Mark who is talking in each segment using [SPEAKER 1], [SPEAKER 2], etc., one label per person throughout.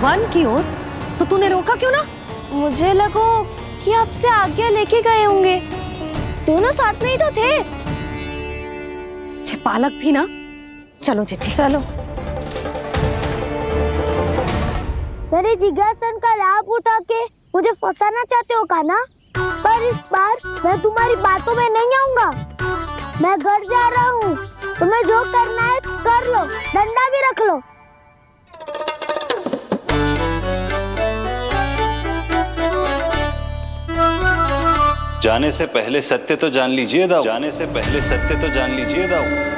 [SPEAKER 1] One की ओर? तो तूने रोका क्यों ना?
[SPEAKER 2] मुझे लगो कि आपसे आज्ञा लेके गए होंगे। दोनों साथ में ही तो थे।
[SPEAKER 1] पालक भी ना। चलो चिच्ची चलो।
[SPEAKER 2] मेरे जिज्ञासन का लाभ उठा के मुझे फंसाना चाहते हो का ना? पर इस बार मैं तुम्हारी बातों में नहीं आऊंगा। मैं घर जा रहा हूँ। तुम्हें जो करना है कर लो, डंडा भी रख लो।
[SPEAKER 3] जाने से पहले सत्य तो जान लीजिए दाऊ। जाने से पहले सत्य तो जान लीजिए दाऊ।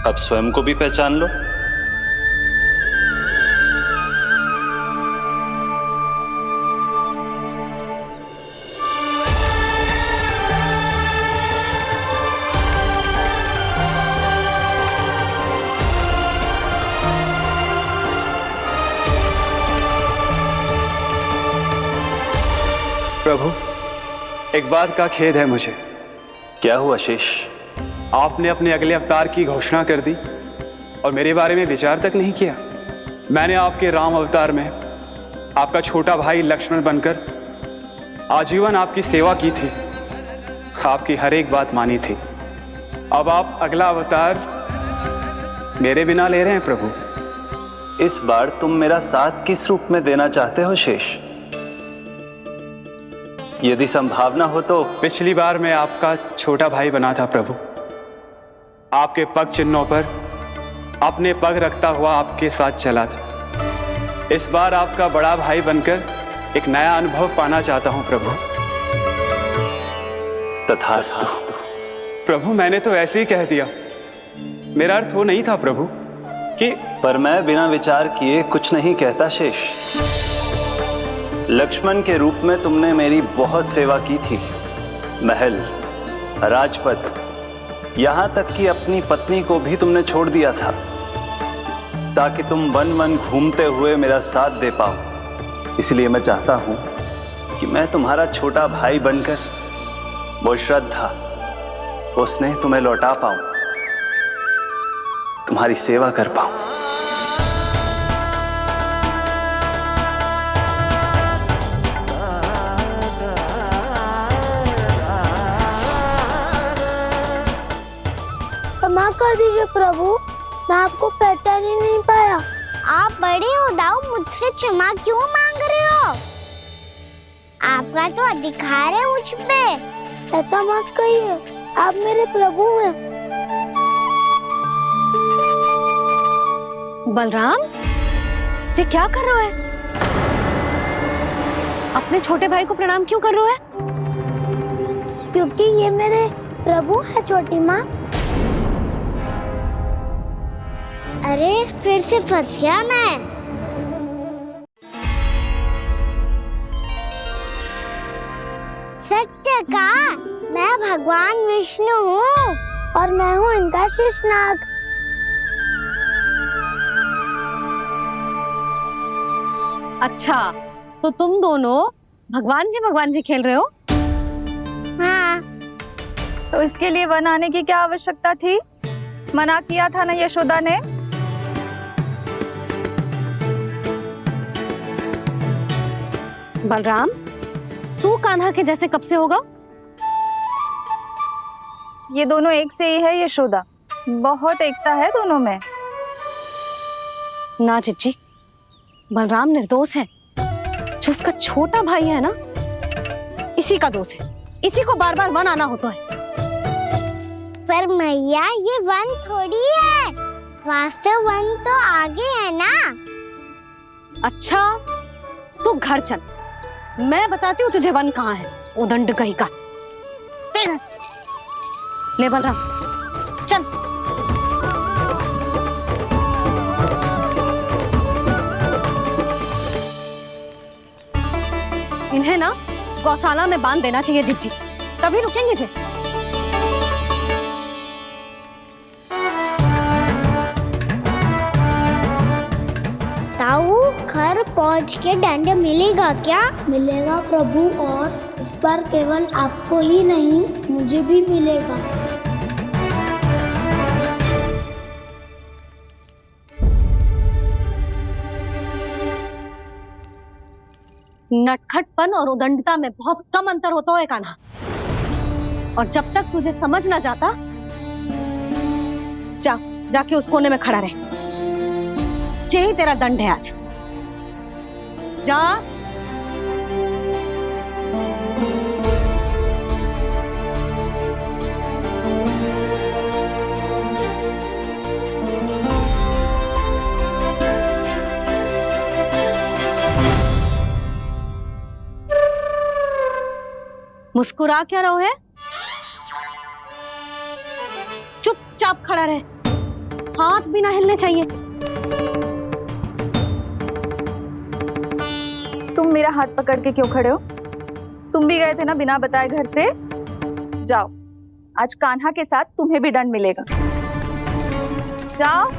[SPEAKER 3] अब स्वयं को भी पहचान लो।
[SPEAKER 4] प्रभु, एक बात का खेद है मुझे।
[SPEAKER 3] क्या हुआ शेष?
[SPEAKER 4] आपने अपने अगले अवतार की घोषणा कर दी और मेरे बारे में विचार तक नहीं किया। मैंने आपके राम अवतार में आपका छोटा भाई लक्ष्मण बनकर आजीवन आपकी सेवा की थी, आपकी हर एक बात मानी थी। अब आप अगला अवतार मेरे बिना ले रहे हैं प्रभु।
[SPEAKER 3] इस बार तुम मेरा साथ किस रूप में देना चाहते हो शेष? यदि संभावना हो तो।
[SPEAKER 4] पिछली बार मैं आपका छोटा भाई बना था प्रभु। आपके पग चिन्हों पर अपने पग रखता हुआ आपके साथ चला था। इस बार आपका बड़ा भाई बनकर एक नया अनुभव पाना चाहता हूं प्रभु।
[SPEAKER 3] तथास्तु।
[SPEAKER 4] प्रभु, मैंने तो ऐसे ही कह दिया। मेरा अर्थ वो नहीं था प्रभु कि।
[SPEAKER 3] पर मैं बिना विचार किए कुछ नहीं कहता शेष। लक्ष्मण के रूप में तुमने मेरी बहुत सेवा की थी। महल, राजपथ, यहां तक कि अपनी पत्नी को भी तुमने छोड़ दिया था ताकि तुम वन वन घूमते हुए मेरा साथ दे पाओ। इसलिए मैं चाहता हूं कि मैं तुम्हारा छोटा भाई बनकर वो श्रद्धा, वो स्नेह तुम्हें लौटा पाऊं, तुम्हारी सेवा कर पाऊं।
[SPEAKER 2] क्षमा कर दीजिए प्रभु, मैं आपको पहचान ही नहीं पाया। आप बड़े हो दाऊ, मुझसे क्षमा क्यों मांग रहे हो? आपका तो अधिकार है मुझ पे। ऐसा मत कहिए, आप मेरे प्रभु हैं।
[SPEAKER 1] बलराम जी क्या कर रहे हो? अपने छोटे भाई को प्रणाम क्यों कर रहे हो?
[SPEAKER 2] क्योंकि ये मेरे प्रभु है छोटी माँ। अरे फिर से फंस गया मैं। सत्य का मैं भगवान विष्णु हूँ और मैं हूँ इनका शेषनाग।
[SPEAKER 1] अच्छा, तो तुम दोनों भगवान जी खेल रहे हो?
[SPEAKER 2] हाँ।
[SPEAKER 5] तो इसके लिए वन आने की क्या आवश्यकता थी? मना किया था ना यशोदा ने।
[SPEAKER 1] बलराम, तू कान्हा के जैसे कब से होगा?
[SPEAKER 5] ये दोनों एक से ही है यशोदा, बहुत एकता है दोनों में।
[SPEAKER 1] ना चिच्ची, बलराम निर्दोष है। जो उसका छोटा भाई है ना, इसी का दोष है। इसी को बार बार वन आना होता है।
[SPEAKER 2] पर मैया, ये वन थोड़ी है, वास्तव वन तो आगे है ना।
[SPEAKER 1] अच्छा, तू घर चल, मैं बताती हूँ तुझे वन कहाँ है। उदंड कहीं का। ले बलराम, चल। इन्हें ना गौशाला में बांध देना चाहिए जिज्जी, तभी रुकेंगे जे।
[SPEAKER 2] पर पहुंच के दंड मिलेगा क्या?
[SPEAKER 6] मिलेगा प्रभु, और इस बार केवल आपको ही नहीं मुझे भी मिलेगा।
[SPEAKER 1] नटखटपन और उदंडता में बहुत कम अंतर होता है कान्हा, और जब तक तुझे समझ ना जाता, जाके उस कोने में खड़ा रहे। यही तेरा दंड है आज। जा। मुस्कुरा क्या रहो है? चुपचाप खड़ा रहे, हाथ भी ना हिलने चाहिए।
[SPEAKER 5] तुम मेरा हाथ पकड़ के क्यों खड़े हो? तुम भी गए थे ना बिना बताए घर से। जाओ, आज कान्हा के साथ तुम्हें भी दंड मिलेगा। जाओ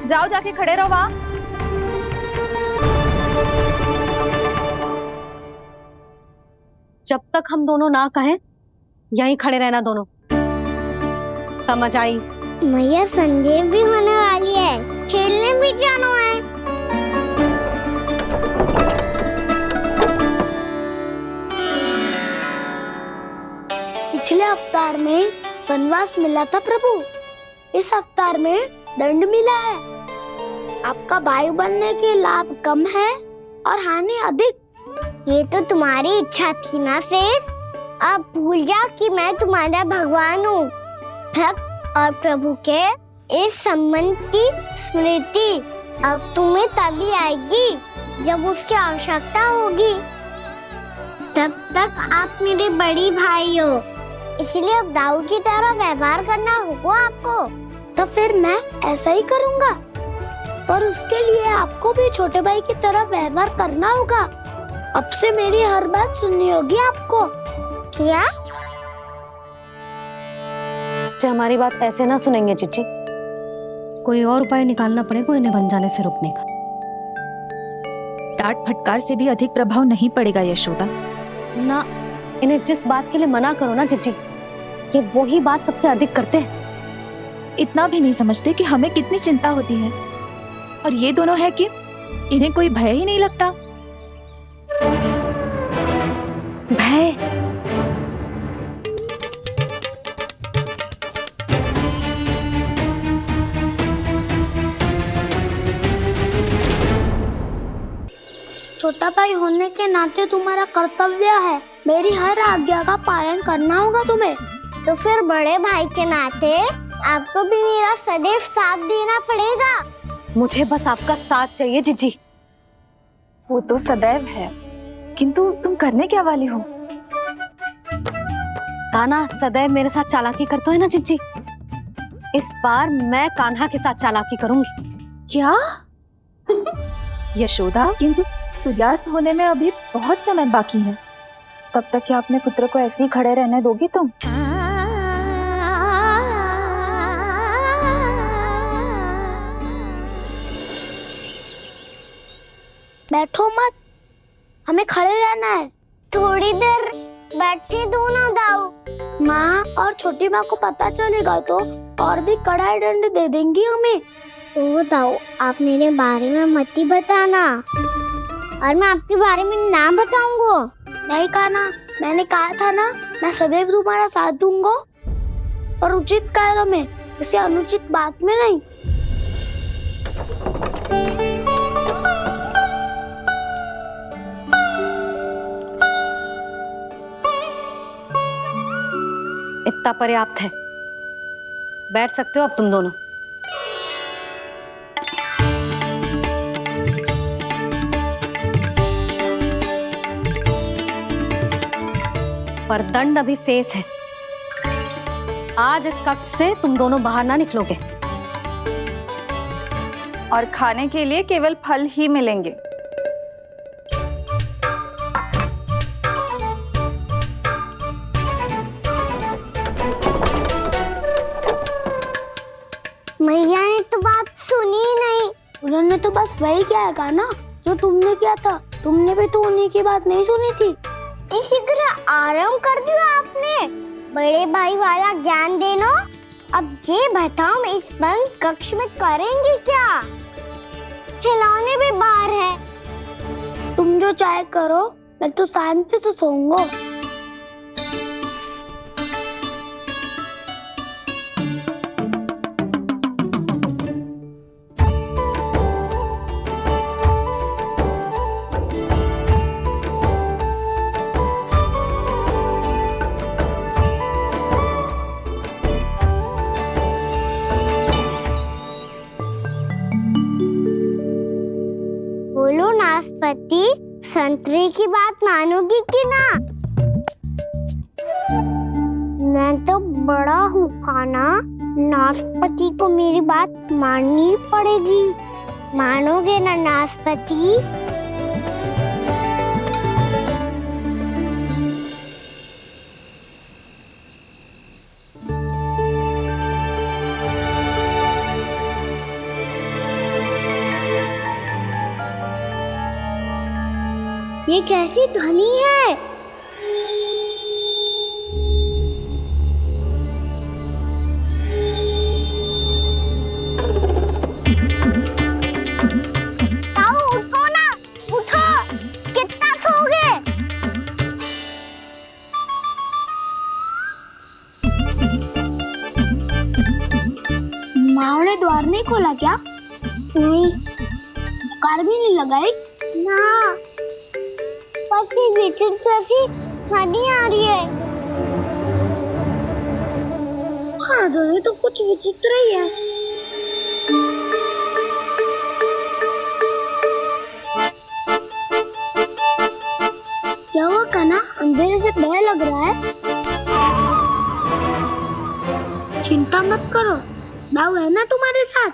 [SPEAKER 5] जाओ, जाके खड़े रहो वहां।
[SPEAKER 1] जब तक हम दोनों ना कहें, यहीं खड़े रहना दोनों। समझ आई?
[SPEAKER 2] मैया संध्या भी होने वाली है, खेलने भी जाना है।
[SPEAKER 6] पिछले अवतार में वनवास मिला था प्रभु, इस अवतार में दंड मिला है। आपका भाई बनने के लाभ कम है और हानि अधिक।
[SPEAKER 2] ये तो तुम्हारी इच्छा थी ना शेष। अब भूल जाओ कि मैं तुम्हारा भगवान हूँ। भक्त और प्रभु के इस संबंध की स्मृति अब तुम्हें तभी आएगी जब उसकी आवश्यकता होगी। तब तक आप मेरे बड़ी भाई हो, इसलिए अब दाऊ की तरह व्यवहार करना होगा आपको।
[SPEAKER 6] तो फिर मैं ऐसा ही करूँगा, पर उसके लिए आपको भी छोटे भाई की तरह व्यवहार करना होगा। अब से मेरी हर बात सुननी होगी आपको।
[SPEAKER 2] क्या?
[SPEAKER 1] हमारी बात ऐसे ना सुनेंगे चिच्ची, कोई और उपाय निकालना पड़ेगा इन्हें बन जाने से रुकने का।
[SPEAKER 7] डांट फटकार से भी अधिक प्रभाव नहीं पड़ेगा यशोदा।
[SPEAKER 1] ना, इन्हें जिस बात के लिए मना करो ना चिच्ची, ये वही बात सबसे अधिक करते हैं।
[SPEAKER 7] इतना भी नहीं समझते कि हमें कितनी चिंता होती है, और ये दोनों है कि इन्हें कोई भय ही नहीं लगता।
[SPEAKER 1] भय?
[SPEAKER 6] छोटा भाई होने के नाते तुम्हारा कर्तव्य है, मेरी हर आज्ञा का पालन करना होगा तुम्हें।
[SPEAKER 2] तो फिर बड़े भाई के नाते आपको भी मेरा सदैव साथ देना पड़ेगा।
[SPEAKER 1] मुझे बस आपका साथ चाहिए जीजी।
[SPEAKER 5] वो तो सदैव है, किंतु तुम करने क्या वाली हो?
[SPEAKER 1] कान्हा सदैव मेरे साथ चालाकी करता है ना जीजी, इस बार मैं कान्हा के साथ चालाकी करूंगी।
[SPEAKER 5] क्या? यशोदा, किंतु सूर्यास्त होने में अभी बहुत समय बाकी है। तब तक क्या अपने पुत्र को ऐसे ही खड़े रहने दोगी तुम?
[SPEAKER 6] बैठो मत, हमें खड़े रहना है।
[SPEAKER 2] थोड़ी देर बैठे दो ना दाऊ।
[SPEAKER 6] माँ और छोटी माँ को पता चलेगा तो और भी कड़ा दंड दे देंगी हमें।
[SPEAKER 2] ओ दाऊ, आप मेरे बारे में मत ही बताना, और मैं आपके बारे में ना बताऊंगा।
[SPEAKER 6] नहीं कान्हा, मैंने कहा था ना, मैं सदैव तुम्हारा साथ दूंगा, और उचित कार्य में, किसी अनुचित बात में नहीं।
[SPEAKER 1] इतना पर्याप्त है, बैठ सकते हो अब तुम दोनों। पर दंड अभी शेष है। आज इस कक्ष से तुम दोनों बाहर ना निकलोगे,
[SPEAKER 5] और खाने के लिए केवल फल ही मिलेंगे।
[SPEAKER 2] मैया ने तो बात सुनी ही नहीं।
[SPEAKER 6] उन्होंने तो बस वही कहा ना जो तुमने किया था, तुमने भी तो उन्हीं की बात नहीं सुनी थी।
[SPEAKER 2] इसी तरह आराम कर दिया आपने। बड़े भाई वाला ज्ञान देना। अब ये बताओ, हम इस बंद कक्ष में करेंगे क्या? खिलौने भी बाहर है।
[SPEAKER 6] तुम जो चाहे करो, मैं तो शांति से सोऊंगा।
[SPEAKER 2] बोलो नाशपाती, संतरे की बात मानोगी कि ना? मैं तो बड़ा हूँ काना, नाशपाती को मेरी बात माननी पड़ेगी। मानोगे ना नाशपाती? ये कैसी ध्वनि है? ताऊ उठो ना, उठो। कितना सोओगे?
[SPEAKER 6] माँ ने द्वार नहीं खोला क्या?
[SPEAKER 2] नहीं।
[SPEAKER 6] कार भी नहीं लगाई?
[SPEAKER 2] ना, बस ये विचित्र सी ध्वनि आ रही है।
[SPEAKER 6] हाँ, ध्वनि तो कुछ विचित्र ही है। क्या हुआ कान्हा, अंधेरे से डर लग रहा है? चिंता मत करो, दाऊ है ना तुम्हारे साथ।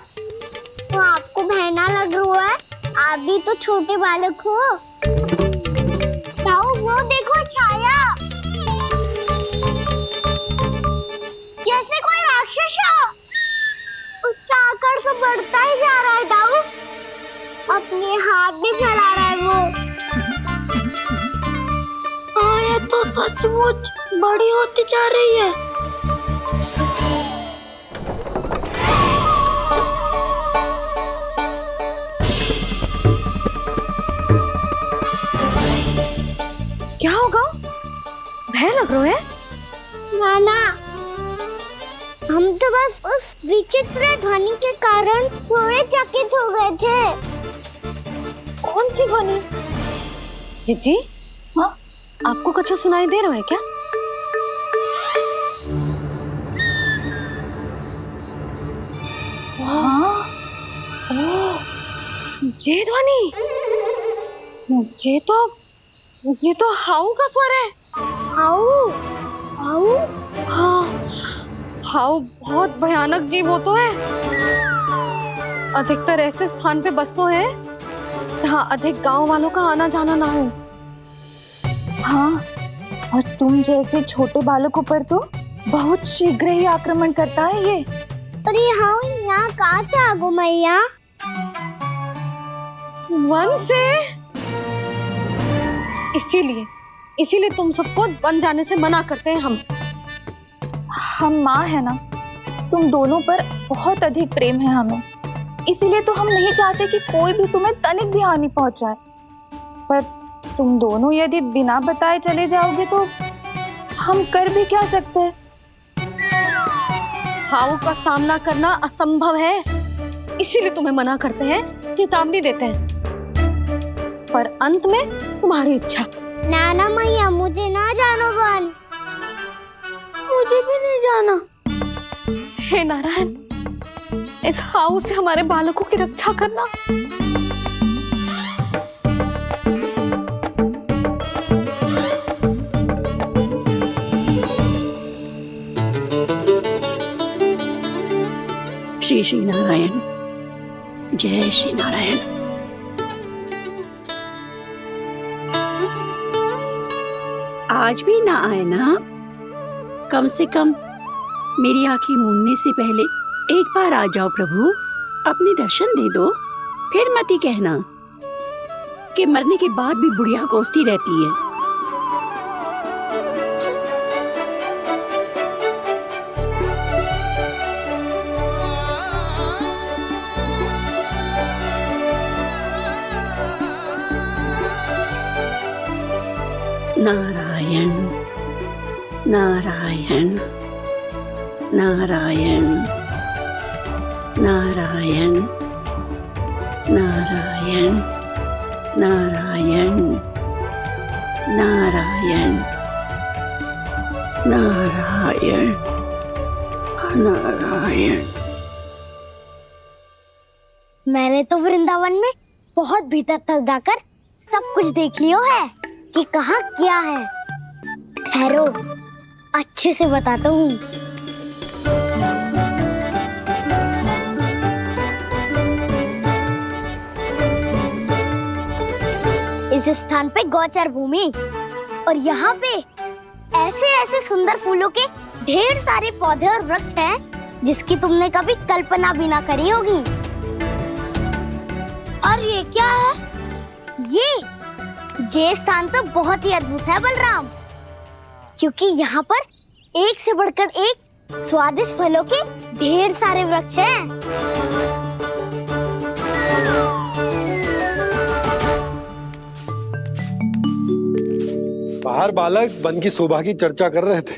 [SPEAKER 2] तो आपको बहना लग रहा है? आप भी तो छोटे बालक हो। ताऊ वो देखो छाया, जैसे कोई राक्षस हो। उसका आकार तो बढ़ता ही जा रहा है ताऊ। अपने हाथ भी फैला रहा है वो।
[SPEAKER 6] हाँ, ये तो सचमुच बड़ी होती जा रही है।
[SPEAKER 1] क्या होगा? भय लग रहा है?
[SPEAKER 2] नाना, हम तो बस उस विचित्र ध्वनि के कारण थोड़े चकित हो गए थे।
[SPEAKER 1] कौन सी ध्वनि? जीजी, हाँ, आपको कुछ सुनाई दे रहा है क्या? हाँ, ओह, ये ध्वनि, ये तो हाउ का स्वर है।
[SPEAKER 2] हाउ? हाउ?
[SPEAKER 1] हाँ, हाउ बहुत भयानक जीव हो तो है। अधिकतर ऐसे स्थान पे बसते हैं जहाँ अधिक गांव वालों का आना जाना ना हो।
[SPEAKER 7] हाँ, और तुम जैसे छोटे बालकों पर तो बहुत शीघ्र ही आक्रमण करता है ये।
[SPEAKER 2] पर ये हाउ यहाँ कहाँ से आ गो मैया?
[SPEAKER 1] वन से। इसीलिए तुम सबको वन जाने से मना करते हैं
[SPEAKER 7] हम माँ है ना, तुम दोनों पर बहुत अधिक प्रेम है हमें, इसीलिए तो हम नहीं चाहते कि कोई भी तुम्हें तनिक भी हानि पहुंचाए। पर तुम दोनों यदि बिना बताए चले जाओगे तो हम कर भी क्या सकते हैं?
[SPEAKER 1] हाउ का सामना करना असंभव है, इसीलिए तुम्हें मना करते हैं, चेतावनी देते हैं। पर अंत में तुम्हारी इच्छा।
[SPEAKER 2] नाना मैया, मुझे ना जानो वन।
[SPEAKER 6] मुझे भी नहीं जाना।
[SPEAKER 1] हे नारायण, इस हाउ से हमारे बालकों की रक्षा करना।
[SPEAKER 8] श्री श्री नारायण, जय श्री नारायण। आज भी ना आए ना? कम से कम मेरी आंखें मूंदने से पहले एक बार आ जाओ प्रभु, अपने दर्शन दे दो, फिर मत ही कहना। कि मरने के बाद भी बुढ़िया कोसती रहती है। नारायण नारायण नारायण नारायण नारायण नारायण नारायण नारायण नारायण।
[SPEAKER 6] मैंने तो वृंदावन में बहुत भीतर तक जाकर सब कुछ देख लियो है कि कहाँ क्या है। ठहरो, अच्छे से बताता हूँ। इस स्थान पे गौचर भूमि और यहाँ पे ऐसे ऐसे सुंदर फूलों के ढेर सारे पौधे और वृक्ष हैं जिसकी तुमने कभी कल्पना भी ना करी होगी। और ये क्या है? ये स्थान तो बहुत ही अद्भुत है बलराम, क्योंकि यहाँ पर एक से बढ़कर एक स्वादिष्ट फलों के ढेर सारे वृक्ष हैं।
[SPEAKER 9] बाहर बालक वन की शोभा की चर्चा कर रहे थे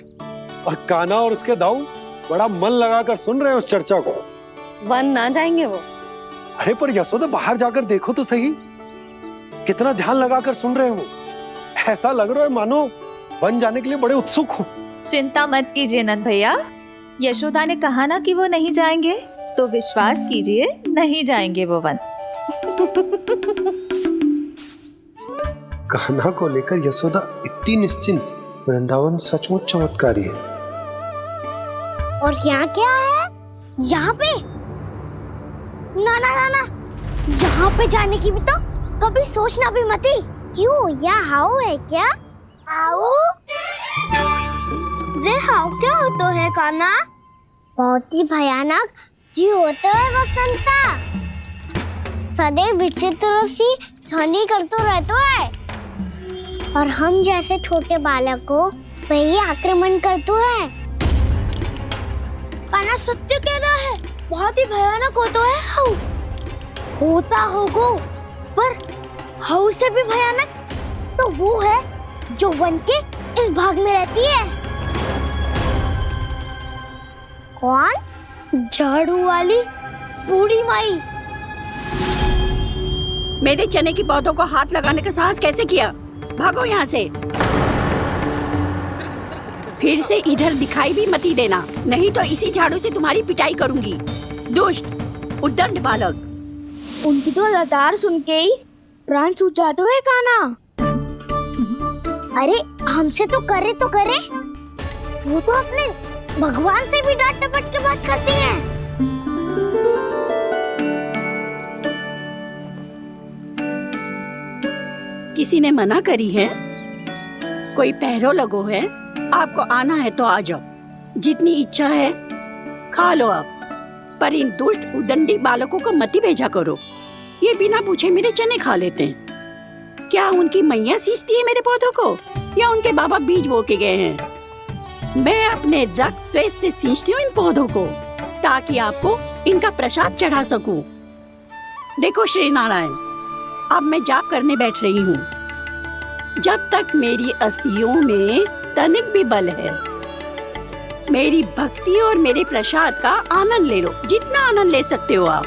[SPEAKER 9] और कान्हा और उसके दाऊ बड़ा मन लगाकर सुन रहे हैं उस चर्चा को।
[SPEAKER 1] वन ना जाएंगे वो?
[SPEAKER 9] अरे पर यशोदा, बाहर जाकर देखो तो सही, कितना ध्यान लगाकर सुन रहे हो। ऐसा लग रहा है मानो वन जाने के लिए बड़े उत्सुक हो।
[SPEAKER 7] चिंता मत कीजिए नंद भैया, यशोदा ने कहा ना कि वो नहीं जाएंगे, तो विश्वास कीजिए नहीं जाएंगे वो वन।
[SPEAKER 9] कान्हा को लेकर यशोदा इतनी निश्चिंत, वृंदावन सचमुच चमत्कारी है।
[SPEAKER 6] और यहाँ क्या है? यहाँ पे ना ना ना ना, यहाँ पे जाने की भी तो कभी सोचना भी मत ही। क्यों, यहाँ हाउ है क्या? हाउ? ये हाउ क्या होता है कान्हा? बहुत ही भयानक जी होता है वसंता। सदैव विचित्र सी ध्वनि करते रहता है और हम जैसे छोटे बालक को वही आक्रमण करते हैं। कान्हा सत्य कह रहा है, बहुत ही भयानक होता है हाउ। होता होगा, पर हाउ से भी भयानक तो वो है जो वन के इस भाग में रहती है। कौन? झाड़ू वाली बूढ़ी माई।
[SPEAKER 8] मेरे चने की पौधों को हाथ लगाने का साहस कैसे किया? भागो यहाँ से। फिर से इधर दिखाई भी मत देना, नहीं तो इसी झाड़ू से तुम्हारी पिटाई करूंगी। दुष्ट उद्दंड बालक।
[SPEAKER 6] उनकी तो लतार सुन के ही प्राण सूझ जाते हुए कान्हा। अरे हमसे तो करे, वो तो अपने भगवान से भी डांट डपट के बात करती हैं।
[SPEAKER 8] किसी ने मना करी है? कोई पैरों लगो है? आपको आना है तो आ जाओ, जितनी इच्छा है खा लो आप, पर इन दुष्ट उदंडी बालकों को मत ही भेजा करो। ये बिना पूछे मेरे चने खा लेते हैं। क्या उनकी मैया सींचती है मेरे पौधों को, या उनके बाबा बीज बो के गए हैं? मैं अपने रक्त स्वेद से सींचती हूँ इन पौधों को, ताकि आपको इनका प्रसाद चढ़ा सकूं। देखो श्री नारायण, अब मैं जाप करने बैठ रही हूँ। जब तक मेरी अस्थियों में तनिक भी बल है, मेरी भक्ति और मेरे प्रसाद का आनंद ले लो, जितना आनंद ले सकते हो आप।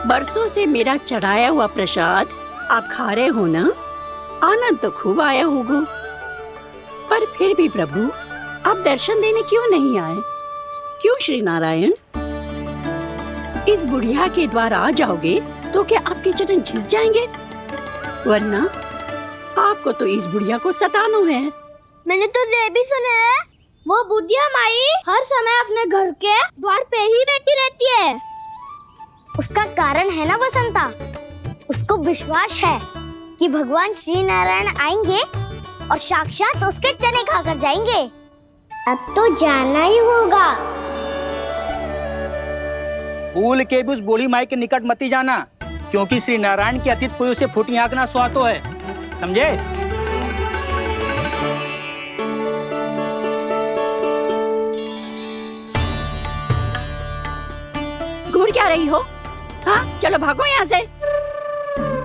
[SPEAKER 8] बरसों से मेरा चढ़ाया हुआ प्रसाद आप खा रहे हो ना, आनंद तो खूब आया होगा। पर फिर भी प्रभु, आप दर्शन देने क्यों नहीं आए? क्यों श्री नारायण? इस बुढ़िया के द्वार आ जाओगे तो क्या आपके चरण घिस जाएंगे? वरना आपको तो इस बुढ़िया को सताना है।
[SPEAKER 6] मैंने तो ये भी सुना है, वो बुढ़िया माई हर समय अपने घर के द्वार पे ही बैठी रहती है। उसका कारण है ना बसंता, उसको विश्वास है कि भगवान श्री नारायण आएंगे और साक्षात उसके चने खाकर जाएंगे। अब तो जाना ही होगा।
[SPEAKER 10] भूल के भी उस बूढ़ी माई के निकट मत जाना, क्योंकि श्री नारायण की अतीत पुरुष से फूटी आंख ना सुहातो है, समझे?
[SPEAKER 8] घूर क्या रही हो? हाँ, चलो भागो यहाँ से।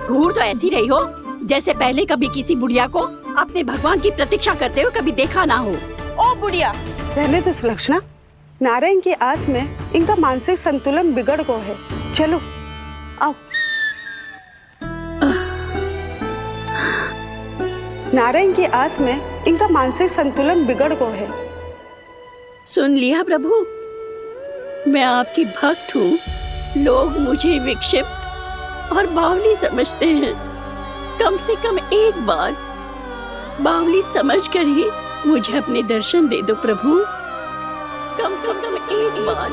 [SPEAKER 8] घूर तो ऐसी रही हो जैसे पहले कभी किसी बुढ़िया को अपने भगवान की प्रतीक्षा करते हुए कभी देखा ना हो।
[SPEAKER 11] ओ बुढ़िया, रहने दो सुलक्षणा। नारायण की आस में इनका मानसिक संतुलन बिगड़ गया है। चलो आओ। नारायण की आस में इनका मानसिक संतुलन बिगड़ गया है।
[SPEAKER 8] सुन लिया प्रभु, मैं आपकी भक्त हूँ। लोग मुझे विक्षिप्त और बावली समझते हैं। कम से कम एक बार बावली समझकर ही मुझे अपने दर्शन दे दो प्रभु। कम से कम एक बार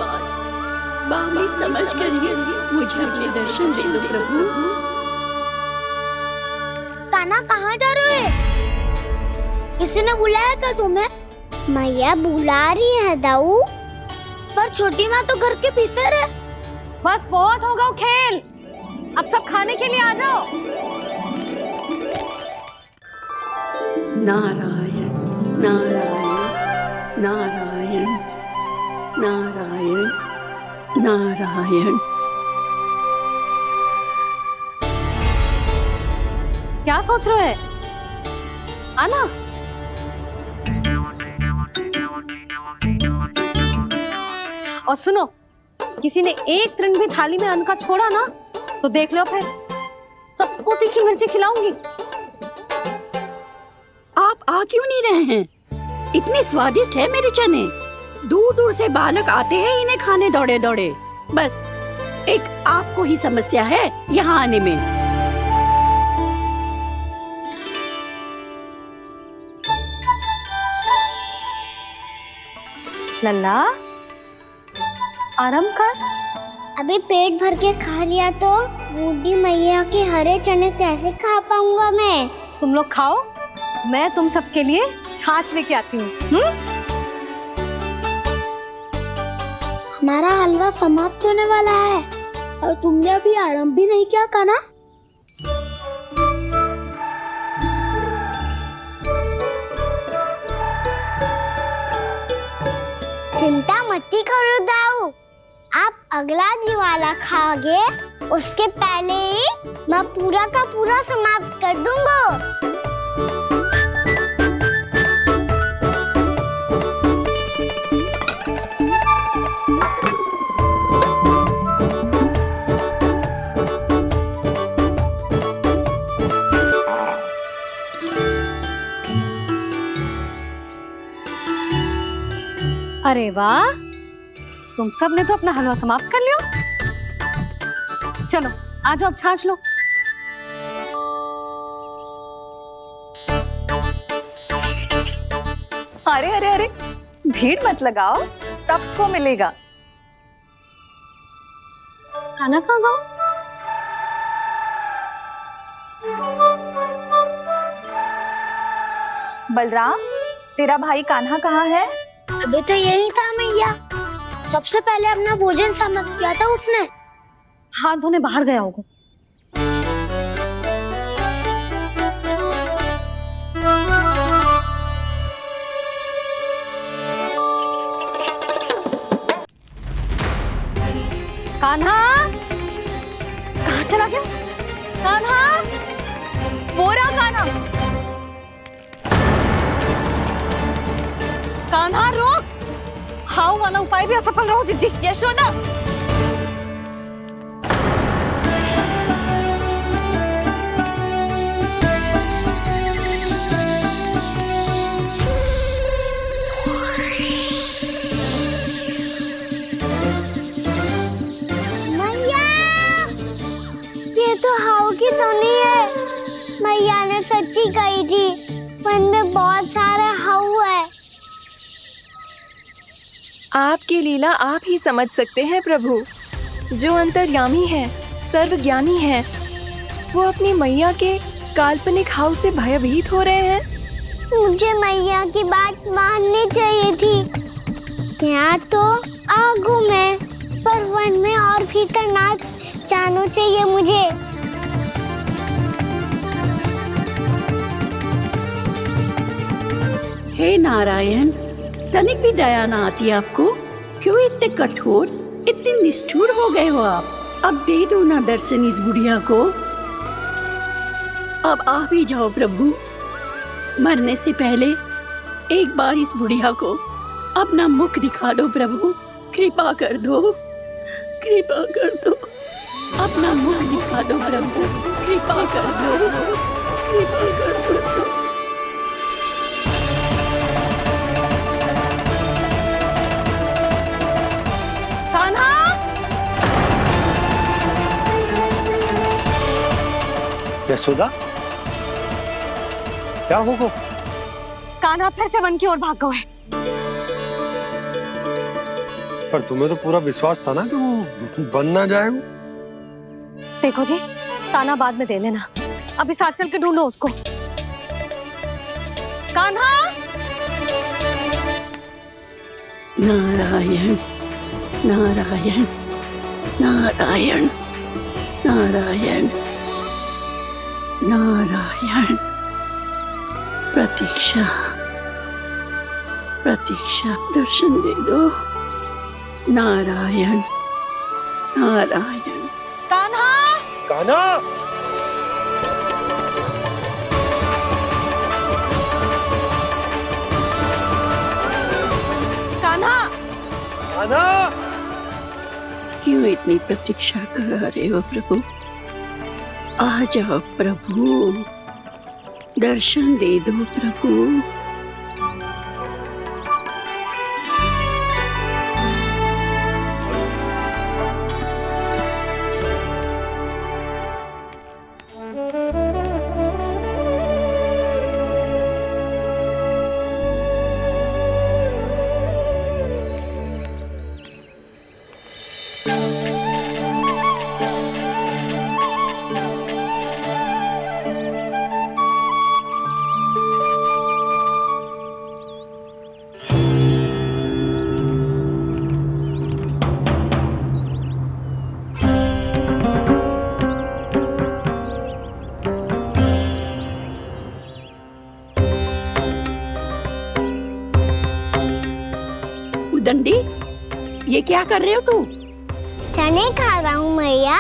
[SPEAKER 8] बावली समझकर ही मुझे अपने दर्शन दे दो प्रभु।
[SPEAKER 2] कान्हा कहाँ जा रहे हो? किसी ने बुलाया क्या तुम्हें? मैया बुला रही है दाऊ, पर छोटी माँ तो घर के भीतर है।
[SPEAKER 1] बस बहुत होगा वो खेल, अब सब खाने के लिए आ जाओ।
[SPEAKER 8] नारायण नारायण नारायण नारायण नारायण।
[SPEAKER 1] क्या सोच रहे हो? आना। और सुनो, किसी ने एक तृण भी थाली में अन्न का छोड़ा ना तो देख लो, फिर सबको तीखी मिर्ची खिलाऊंगी।
[SPEAKER 8] आप आ क्यों नहीं रहे हैं? इतने स्वादिष्ट है मेरे चने। दूर दूर से बालक आते हैं इन्हें खाने दौड़े दौड़े। बस एक आपको ही समस्या है यहाँ आने में।
[SPEAKER 1] लल्ला, आराम कर।
[SPEAKER 2] अभी पेट भर के खा लिया तो बूढ़ी मैया के हरे चने कैसे खा पाऊंगा मैं?
[SPEAKER 1] तुम लोग खाओ, मैं तुम सबके लिए छाछ लेके आती हूँ।
[SPEAKER 2] हमारा हलवा समाप्त होने वाला है और तुमने अभी आराम भी नहीं किया कान्हा। चिंता मत करो दाऊ, आप अगला दिवाला खाओगे उसके पहले ही मैं पूरा का पूरा समाप्त कर दूंगा।
[SPEAKER 1] अरे वाह, तुम सब ने तो अपना हलवा समाप्त कर लिया। चलो आ जाओ, अब छाछ लो।
[SPEAKER 5] अरे अरे अरे, भीड़ मत लगाओ, सबको मिलेगा।
[SPEAKER 1] खाना खा गो।
[SPEAKER 5] बलराम, तेरा भाई कान्हा कहाँ है?
[SPEAKER 2] अभी तो यही था मैया, सबसे पहले अपना भोजन समाप्त किया था उसने।
[SPEAKER 1] हाथ धोने बाहर गया होगा। कान्हा कहाँ चला गया?
[SPEAKER 5] कान्हा, वो रहा कान्हा।
[SPEAKER 1] कान्हा रोक, हाउ वाला उपाय भी असफल रहो जिज्जी।
[SPEAKER 5] यशोदा,
[SPEAKER 2] मैया, ये तो हाउ की धुनी है। मैया ने सच्ची कही थी, मन में बहुत सारे हाउ है।
[SPEAKER 12] आपकी लीला आप ही समझ सकते हैं प्रभु। जो अंतर्यामी है, सर्वज्ञानी है, वो अपनी मैया के काल्पनिक हाव से भयभीत हो रहे हैं।
[SPEAKER 2] मुझे मैया की बात माननी चाहिए थी। यहाँ तो आगू में, पर वन में और भीतर ना जानो खाना चाहिए मुझे।
[SPEAKER 8] हे नारायण, तनिक भी दया ना आती आपको? क्यों इतने कठोर, इतने निष्ठुर हो गए हो आप? अब दे दो ना दर्शन इस बुढ़िया को। अब आ भी जाओ प्रभु। मरने से पहले एक बार इस बुढ़िया को अपना मुख दिखा दो प्रभु। कृपा कर दो, कृपा कर दो। अपना मुख दिखा दो प्रभु। कृपा कर दो, कृपा कर दो।
[SPEAKER 1] कान्हा!
[SPEAKER 9] यशोदा, क्या होगा?
[SPEAKER 1] कान्हा फिर से वन की ओर भाग गए।
[SPEAKER 9] पर तुम्हें तो पूरा विश्वास था ना कि वो बन ना जाए।
[SPEAKER 1] देखो जी, ताना बाद में दे लेना, अभी साथ चल के ढूंढो उसको। कान्हा!
[SPEAKER 8] नारायण नारायण नारायण नारायण नारायण। प्रतीक्षा प्रतीक्षा, दर्शन दे दो। नारायण नारायण।
[SPEAKER 1] कान्हा!
[SPEAKER 9] कान्हा!
[SPEAKER 1] कान्हा!
[SPEAKER 9] कान्हा!
[SPEAKER 8] क्यों इतनी प्रतीक्षा करा रहे हो प्रभु? आ जाओ प्रभु, दर्शन दे दो प्रभु। दंडी, ये क्या कर रहे हो तू?
[SPEAKER 2] चने खा रहा हूँ मैया।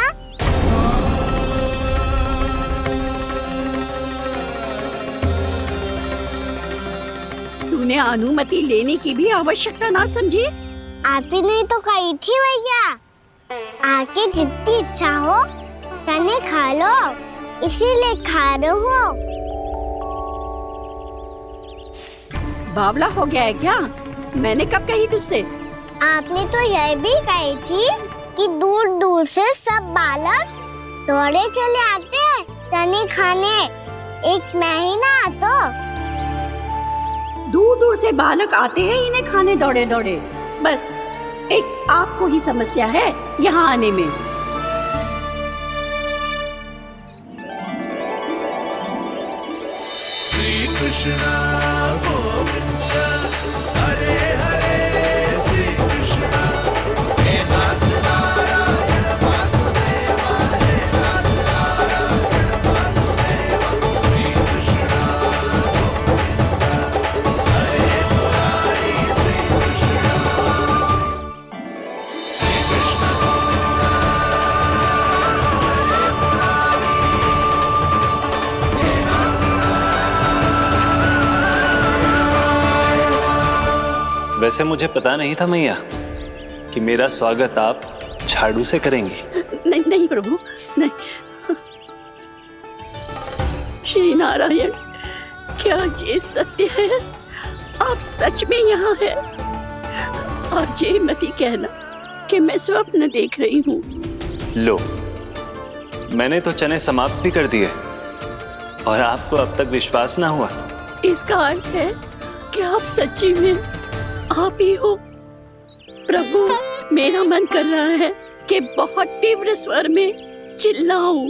[SPEAKER 8] तूने अनुमति लेने की भी आवश्यकता ना समझी?
[SPEAKER 2] आप ही नहीं तो कही थी भैया, आके जितनी इच्छा हो चने खा लो, इसीलिए खा रहे हो।
[SPEAKER 8] बावला हो गया है क्या? मैंने कब कही तुझसे?
[SPEAKER 2] आपने तो यह भी कही थी कि दूर दूर से सब बालक दौड़े चले आते हैं चने खाने, एक महीना तो
[SPEAKER 8] दूर दूर से बालक आते हैं इन्हें खाने दौड़े दौड़े। बस एक आपको ही समस्या है यहाँ आने में।
[SPEAKER 13] श्री कृष्णा गोविंद हरे हरे, श्री कृष्णा हे नाथ नारायण वासुदेवा, हे नाथ नारायण वासुदेवा। श्री कृष्णा गोविंद हरे मुरारी, श्री कृष्णा श्री कृष्ण गोविंद हरे मुरारी, हे नाथ
[SPEAKER 3] वैसे मुझे पता नहीं था मैया कि मेरा स्वागत आप झाड़ू से करेंगी।
[SPEAKER 8] नहीं नहीं प्रभु, नहीं। श्री नारायण, क्या ये सत्य है? आप सच में यहाँ हैं? और ये मत ही कहना कि मैं स्वप्न देख रही हूँ।
[SPEAKER 3] लो, मैंने तो चने समाप्त भी कर दिए और आपको अब तक विश्वास ना हुआ।
[SPEAKER 8] इसका अर्थ है कि आप सच्ची में आप ही हो। प्रभु, मेरा मन कर रहा है कि बहुत तीव्र स्वर में चिल्लाऊं।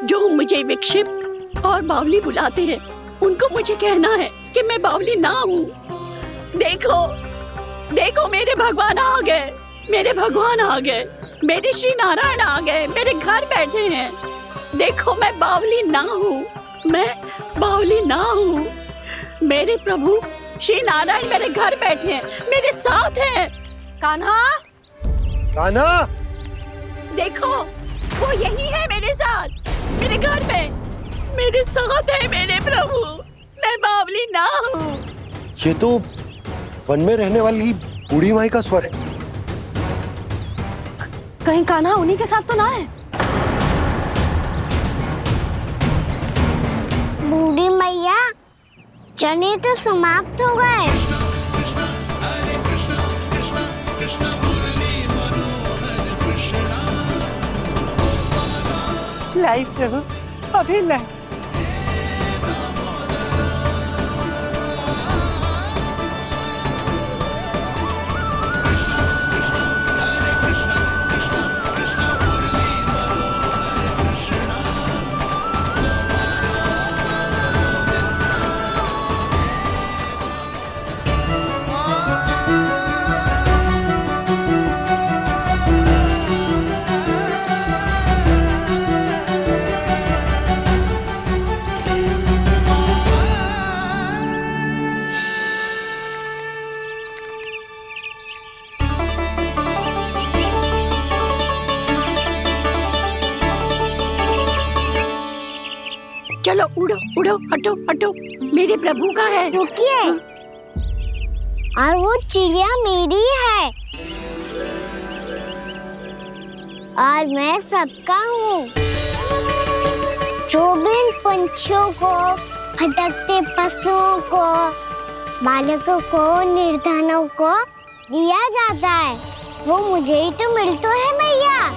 [SPEAKER 8] जो मुझे विक्षिप्त और बावली बुलाते हैं उनको मुझे कहना है कि मैं बावली ना हूँ। देखो देखो, मेरे भगवान आ गए, मेरे भगवान आ गए। मेरे श्री नारायण आ गए, मेरे घर बैठे हैं। देखो मैं बावली ना हूँ, मैं बावली ना हूँ। मेरे प्रभु श्री नारायण मेरे घर बैठे हैं, मेरे साथ हैं।
[SPEAKER 1] कान्हा,
[SPEAKER 9] कान्हा,
[SPEAKER 8] देखो वो यही है मेरे साथ, मेरे घर में मेरे साथ है मेरे प्रभु। मैं बावली ना हूँ।
[SPEAKER 9] ये तो वन में रहने वाली बूढ़ी माई का स्वर है।
[SPEAKER 1] कहीं कान्हा उन्हीं के साथ तो ना है?
[SPEAKER 2] बूढ़ी मैया, चने तो समाप्त हो गए।
[SPEAKER 11] लाई प्रभु, अभी लाई।
[SPEAKER 8] चलो उड़ो उड़ो, हटो हटो, मेरे प्रभु का है।
[SPEAKER 2] रुकिए, और वो चिड़िया मेरी है और मैं सबका हूँ। जो भी इन पंछियों को, भटकते पशुओं को, बालकों को, निर्धनों को दिया जाता है, वो मुझे ही तो मिलता है मैया,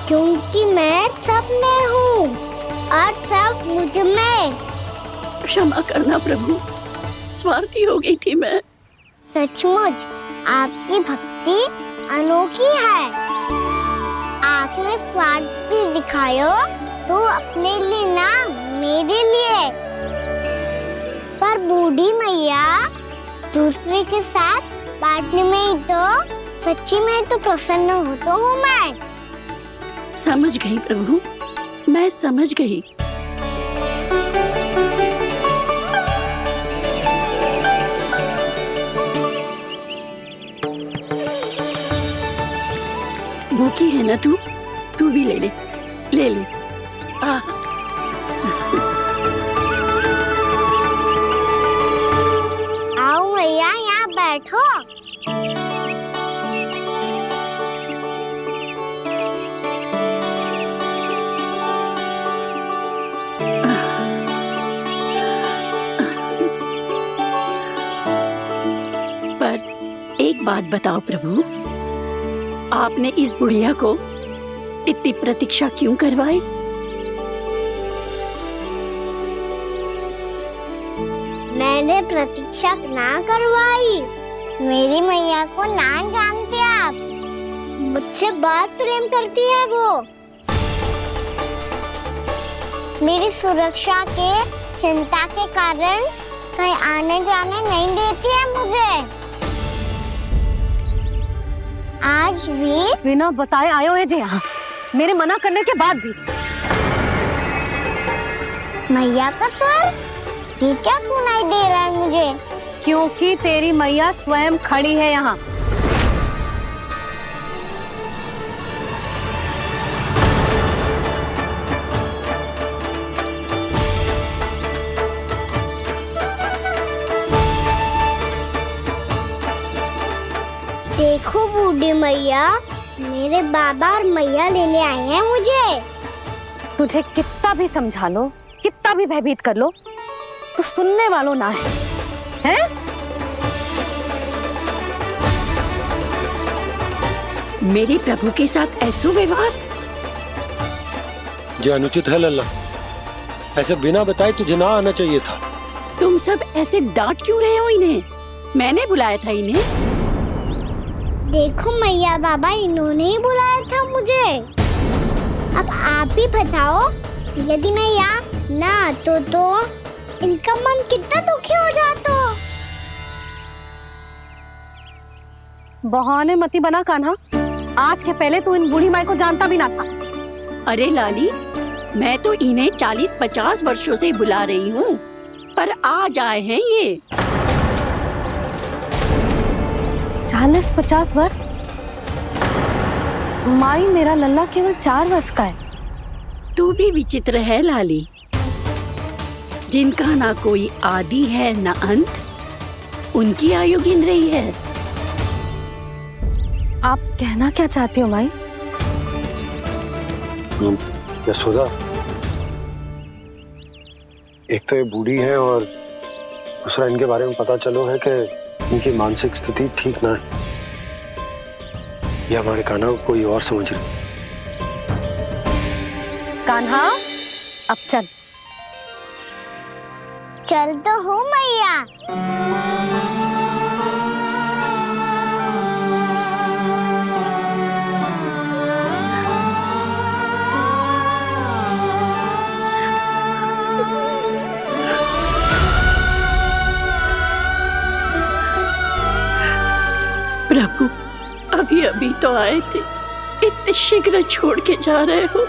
[SPEAKER 2] क्योंकि मैं सब में हूँ और सब मुझ में।
[SPEAKER 8] क्षमा करना प्रभु, स्वार्थी हो गई थी मैं।
[SPEAKER 2] सचमुच आपकी भक्ति अनोखी है। आपने स्वार्थ भी दिखायो तो अपने लिए ना, मेरे लिए। पर बूढ़ी मैया, दूसरे के साथ बांटने में ही तो सच्ची में तो प्रसन्न होता हूँ मैं।
[SPEAKER 8] समझ गई प्रभु, मैं समझ गई। भूखी है ना तू भी ले ले, ले ले।
[SPEAKER 2] आओ मैया, यहाँ बैठो।
[SPEAKER 8] पर एक बात बताओ प्रभु, आपने इस बुढ़िया को इतनी प्रतीक्षा क्यों करवाई?
[SPEAKER 2] मैंने प्रतीक्षा ना करवाई। मेरी मैया को ना जानते आप, मुझसे बहुत प्रेम करती है वो। मेरी सुरक्षा के चिंता के कारण कहीं आने जाने नहीं देती है मुझे। आज भी
[SPEAKER 1] बिना बताए आए हुए जे यहाँ, मेरे मना करने के बाद भी।
[SPEAKER 2] मैया का स्वर, ये क्या सुनाई दे रहा है मुझे?
[SPEAKER 1] क्योंकि तेरी मैया स्वयं खड़ी है यहाँ।
[SPEAKER 2] देखो बूढ़ी मैया, मेरे बाबा और मैया लेने आए हैं मुझे।
[SPEAKER 1] तुझे कितना भी समझा लो, कितना भी भयभीत कर लो, तो सुनने वालों ना है, हैं?
[SPEAKER 8] मेरे प्रभु के साथ ऐसा व्यवहार
[SPEAKER 9] जो अनुचित है लल्ला। ऐसे बिना बताए तुझे ना आना चाहिए था।
[SPEAKER 8] तुम सब ऐसे डांट क्यों रहे हो इन्हें? मैंने बुलाया था इन्हें।
[SPEAKER 2] देखो मैया बाबा, इन्होंने ही बुलाया था मुझे। अब आप ही बताओ, यदि मैं यहाँ ना आतो तो इनका मन कितना दुखी हो जाता।
[SPEAKER 1] बहाने मती बना कान्हा, आज के पहले तू इन बूढ़ी माई को जानता भी ना था।
[SPEAKER 8] अरे लाली, मैं तो इन्हें 40-50 वर्षों से बुला रही हूँ, पर आज आए हैं ये।
[SPEAKER 1] 40-50 वर्ष? माई, मेरा लल्ला केवल 4 वर्ष का है।
[SPEAKER 8] तू भी विचित्र है लाली, जिनका ना कोई आदि है ना अंत, उनकी आयु गिन रही है।
[SPEAKER 1] आप कहना क्या चाहती हो माई?
[SPEAKER 9] यशोदा, एक तो ये बूढ़ी है और दूसरा इनके बारे में पता चलो है कि इनकी मानसिक स्थिति ठीक ना है। ये हमारे कान्हा को कोई और समझ रही।
[SPEAKER 1] कान्हा, अब चल।
[SPEAKER 2] चल तो हूँ मैया।
[SPEAKER 8] प्रभु, अभी अभी तो आए थे, इतने शीघ्र छोड़ के जा रहे हो।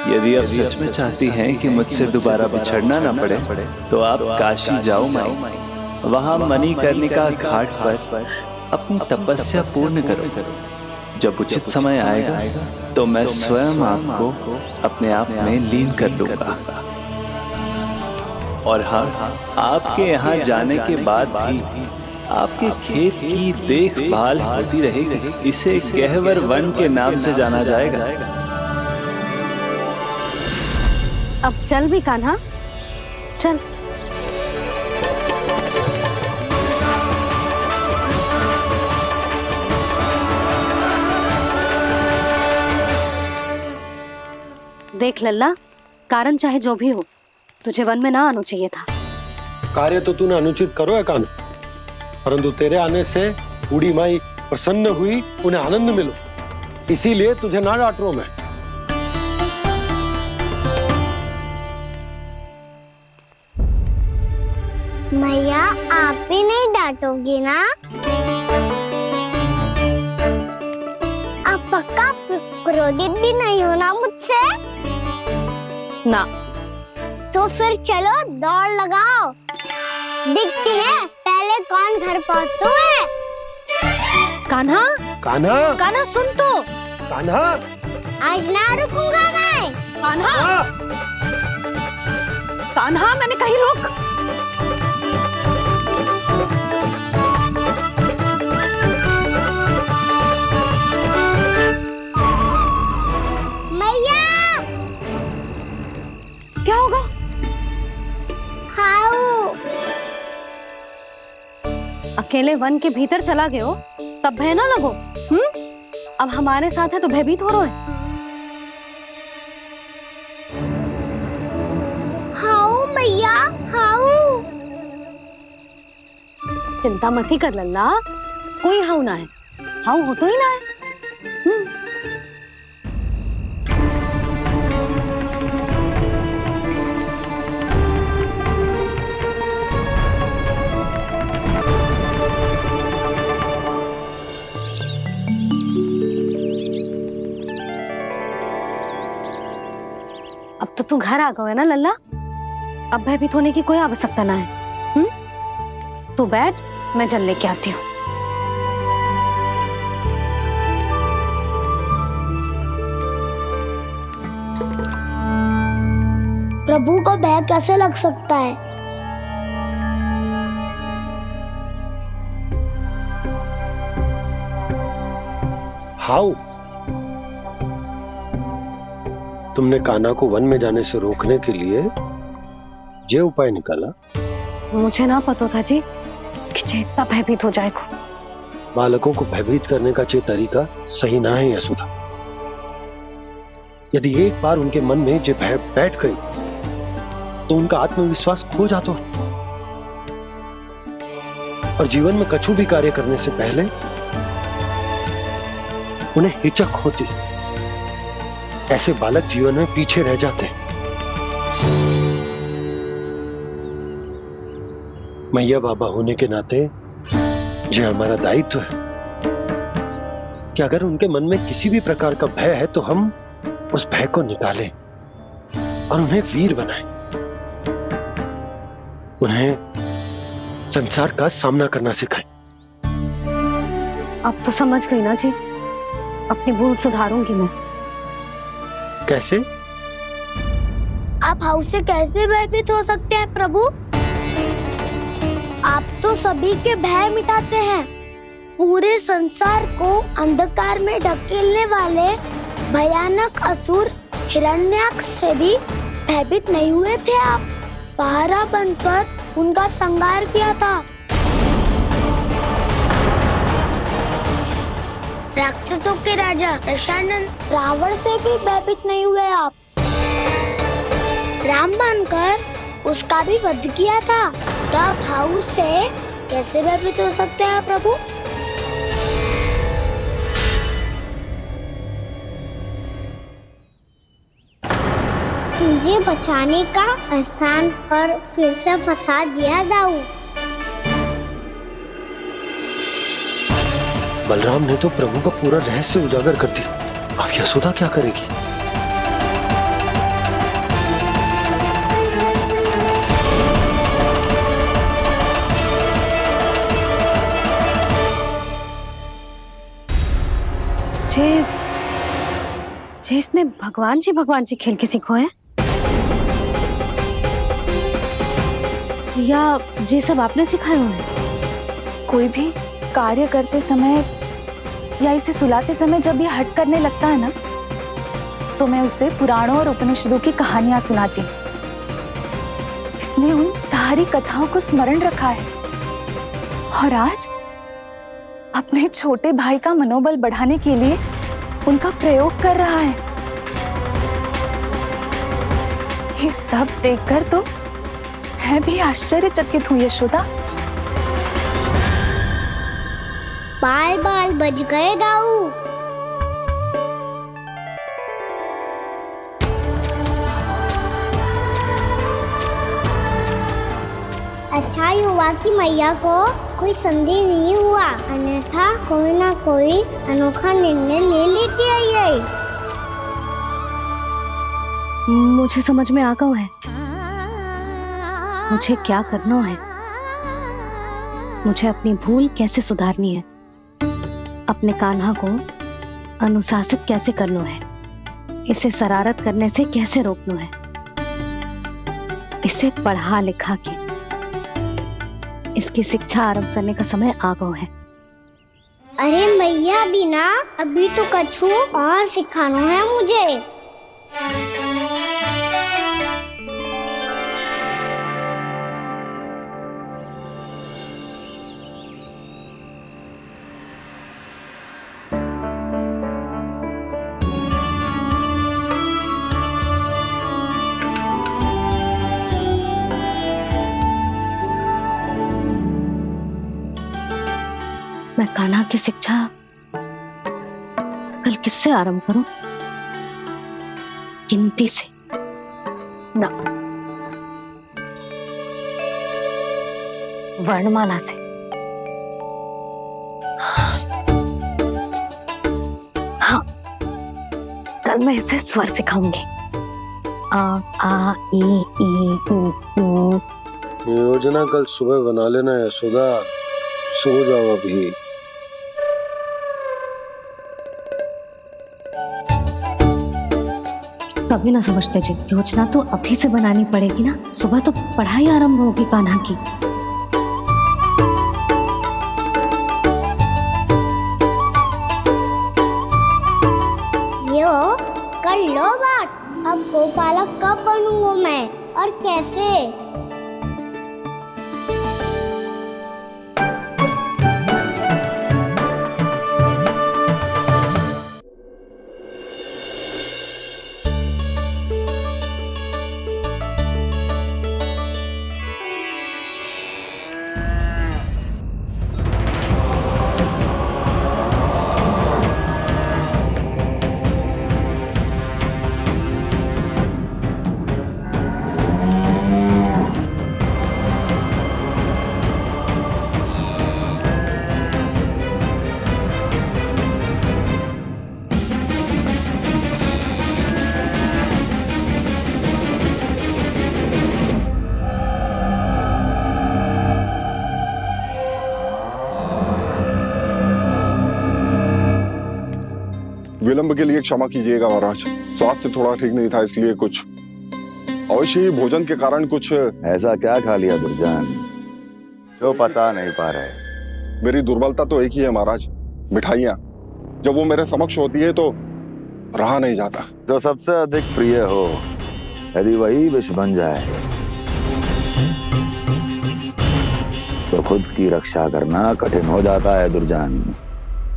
[SPEAKER 3] यदि आप सच में चाहती हैं कि मुझसे दोबारा बिछड़ना ना पड़े तो आप काशी जाओ माई। वहां मणिकर्णिका घाट पर अपनी तपस्या पूर्ण करो। जब उचित समय आएगा तो मैं स्वयं आपको अपने आप में लीन कर लूंगा। और हाँ, आपके यहाँ जाने के बाद भी आपके खेत की देखभाल होती रहेगी। इसे गहवर वन के नाम से जाना जाएगा।
[SPEAKER 1] अब चल भी कान्हा, चल। देख लल्ला, कारण चाहे जो भी हो, तुझे वन में ना आना चाहिए था।
[SPEAKER 9] कार्य तो तूने अनुचित करो है कान्हा, परंतु तेरे आने से बूढ़ी माई प्रसन्न हुई, उन्हें आनंद मिलो, इसीलिए तुझे ना डांट रहा हूं मैं।
[SPEAKER 2] मैया, आप भी नहीं डांटोगी ना? आप पक्का क्रोधित भी नहीं हो ना मुझसे?
[SPEAKER 1] ना।
[SPEAKER 2] तो फिर चलो दौड़ लगाओ, दिखती है पहले कौन घर पहुंचता है।
[SPEAKER 1] कान्हा,
[SPEAKER 9] कान्हा,
[SPEAKER 1] कान्हा सुन तो।
[SPEAKER 9] कान्हा,
[SPEAKER 2] आज ना रुकूंगा मैं।
[SPEAKER 1] कान्हा, कान्हा, मैंने कहीं रुक। क्या होगा?
[SPEAKER 2] हाउ
[SPEAKER 1] अकेले वन के भीतर चला गए हो, तब भय ना लगो। अब हमारे साथ है तो भयभीत हो रहे हैं।
[SPEAKER 2] हाउ मैया, हाउ।
[SPEAKER 1] चिंता मत ही कर लल्ला, कोई हाउ ना है। हाउ हो तो ही ना है। अब तो तू घर आ गया है ना लल्ला, अब भयभीत होने की कोई आवश्यकता ना है। तू बैठ, मैं जल लेके आती हूँ।
[SPEAKER 2] प्रभु को भय कैसे लग सकता है?
[SPEAKER 9] हाउ? तुमने कान्हा को वन में जाने से रोकने के लिए ये उपाय निकाला?
[SPEAKER 1] मुझे ना पता था जी, कि चेतना भयभीत हो जाएगा।
[SPEAKER 9] बालकों को भयभीत करने का ये तरीका सही ना है यशोदा। यदि एक बार उनके मन में ये भय बैठ गई तो उनका आत्मविश्वास खो जाता है और जीवन में कछु भी कार्य करने से पहले उन्हें हिचक होती। ऐसे बालक जीवन में पीछे रह जाते हैं। मैया बाबा होने के नाते ये हमारा दायित्व है कि अगर उनके मन में किसी भी प्रकार का भय है तो हम उस भय को निकालें और उन्हें वीर बनाएं। उन्हें संसार का सामना करना सिखाएं।
[SPEAKER 1] अब तो समझ गई ना जी, अपनी भूल सुधारूंगी मैं।
[SPEAKER 9] कैसे?
[SPEAKER 6] आप हाउस से कैसे भयभीत हो सकते हैं प्रभु? आप तो सभी के भय मिटाते हैं। पूरे संसार को अंधकार में ढकेलने वाले भयानक असुर हिरण्याक्ष से भी भयभीत नहीं हुए थे आप। पहरा बनकर उनका संहार किया था। राक्षसों के राजा दशानन रावण से भी भयभीत नहीं हुए आप। राम बनकर उसका भी वध किया था। तो आप हाउस से कैसे भयभीत हो सकते हैं प्रभु? मुझे बचाने का स्थान पर फिर से फंसा दिया दाऊ।
[SPEAKER 9] बलराम ने तो प्रभु का पूरा रहस्य उजागर कर दी। अब यशोदा क्या करेगी?
[SPEAKER 1] जे इसने भगवान जी खेल के सीखो है या ये सब आपने सिखाए हुए हैं?
[SPEAKER 7] कोई भी कार्य करते समय या इसे सुलाते समय जब ये हट करने लगता है ना, तो मैं उसे पुराणों और उपनिषदों की कहानियां सुनाती हूँ। इसने उन सारी कथाओं को स्मरण रखा है और आज अपने छोटे भाई का मनोबल बढ़ाने के लिए उनका प्रयोग कर रहा है। ये सब देखकर तो मैं भी आश्चर्यचकित हूँ यशोदा।
[SPEAKER 6] बाल बाल बज गए दाऊ। अच्छा ही हुआ कि मैया को कोई संदेह नहीं हुआ, अन्यथा कोई ना कोई अनोखा निर्णय ले लेती है ये।
[SPEAKER 1] मुझे समझ में आ गया है मुझे क्या करना है। मुझे अपनी भूल कैसे सुधारनी है, अपने कान्हा को अनुशासित कैसे करना है, इसे शरारत करने से कैसे रोकना है, इसे पढ़ा लिखा के इसकी शिक्षा आरंभ करने का समय आ गया है।
[SPEAKER 6] अरे मैया बिना अभी तो कछु और सिखाना है मुझे।
[SPEAKER 1] मैं कान्हा की शिक्षा कल किससे आरंभ करूं? गिनती से ना, वर्णमाला से। हाँ, कल मैं इसे स्वर सिखाऊंगी। आ आ ई ई उ।
[SPEAKER 9] योजना कल सुबह बना लेना यशोदा, सो जाओ अभी।
[SPEAKER 1] कभी ना समझते जी, योजना तो अभी से बनानी पड़ेगी ना। सुबह तो पढ़ाई आरंभ होगी कान्हा की।
[SPEAKER 6] यो कर लो बात। अब गोपालक कब बनूंगा मैं और कैसे?
[SPEAKER 14] विलंब के लिए क्षमा कीजिएगा महाराज, स्वास्थ्य थोड़ा ठीक नहीं था इसलिए कुछ अवश्य ही भोजन के कारण कुछ।
[SPEAKER 15] ऐसा क्या खा लिया दुर्जन जो पचा नहीं पा रहे?
[SPEAKER 14] मेरी दुर्बलता तो एक ही है महाराज, मिठाइयाँ। जब वो मेरे समक्ष होती है तो रहा नहीं जाता।
[SPEAKER 15] जो सबसे अधिक प्रिय हो यदि वही विष बन जाए तो खुद की रक्षा करना कठिन हो जाता है दुर्जन।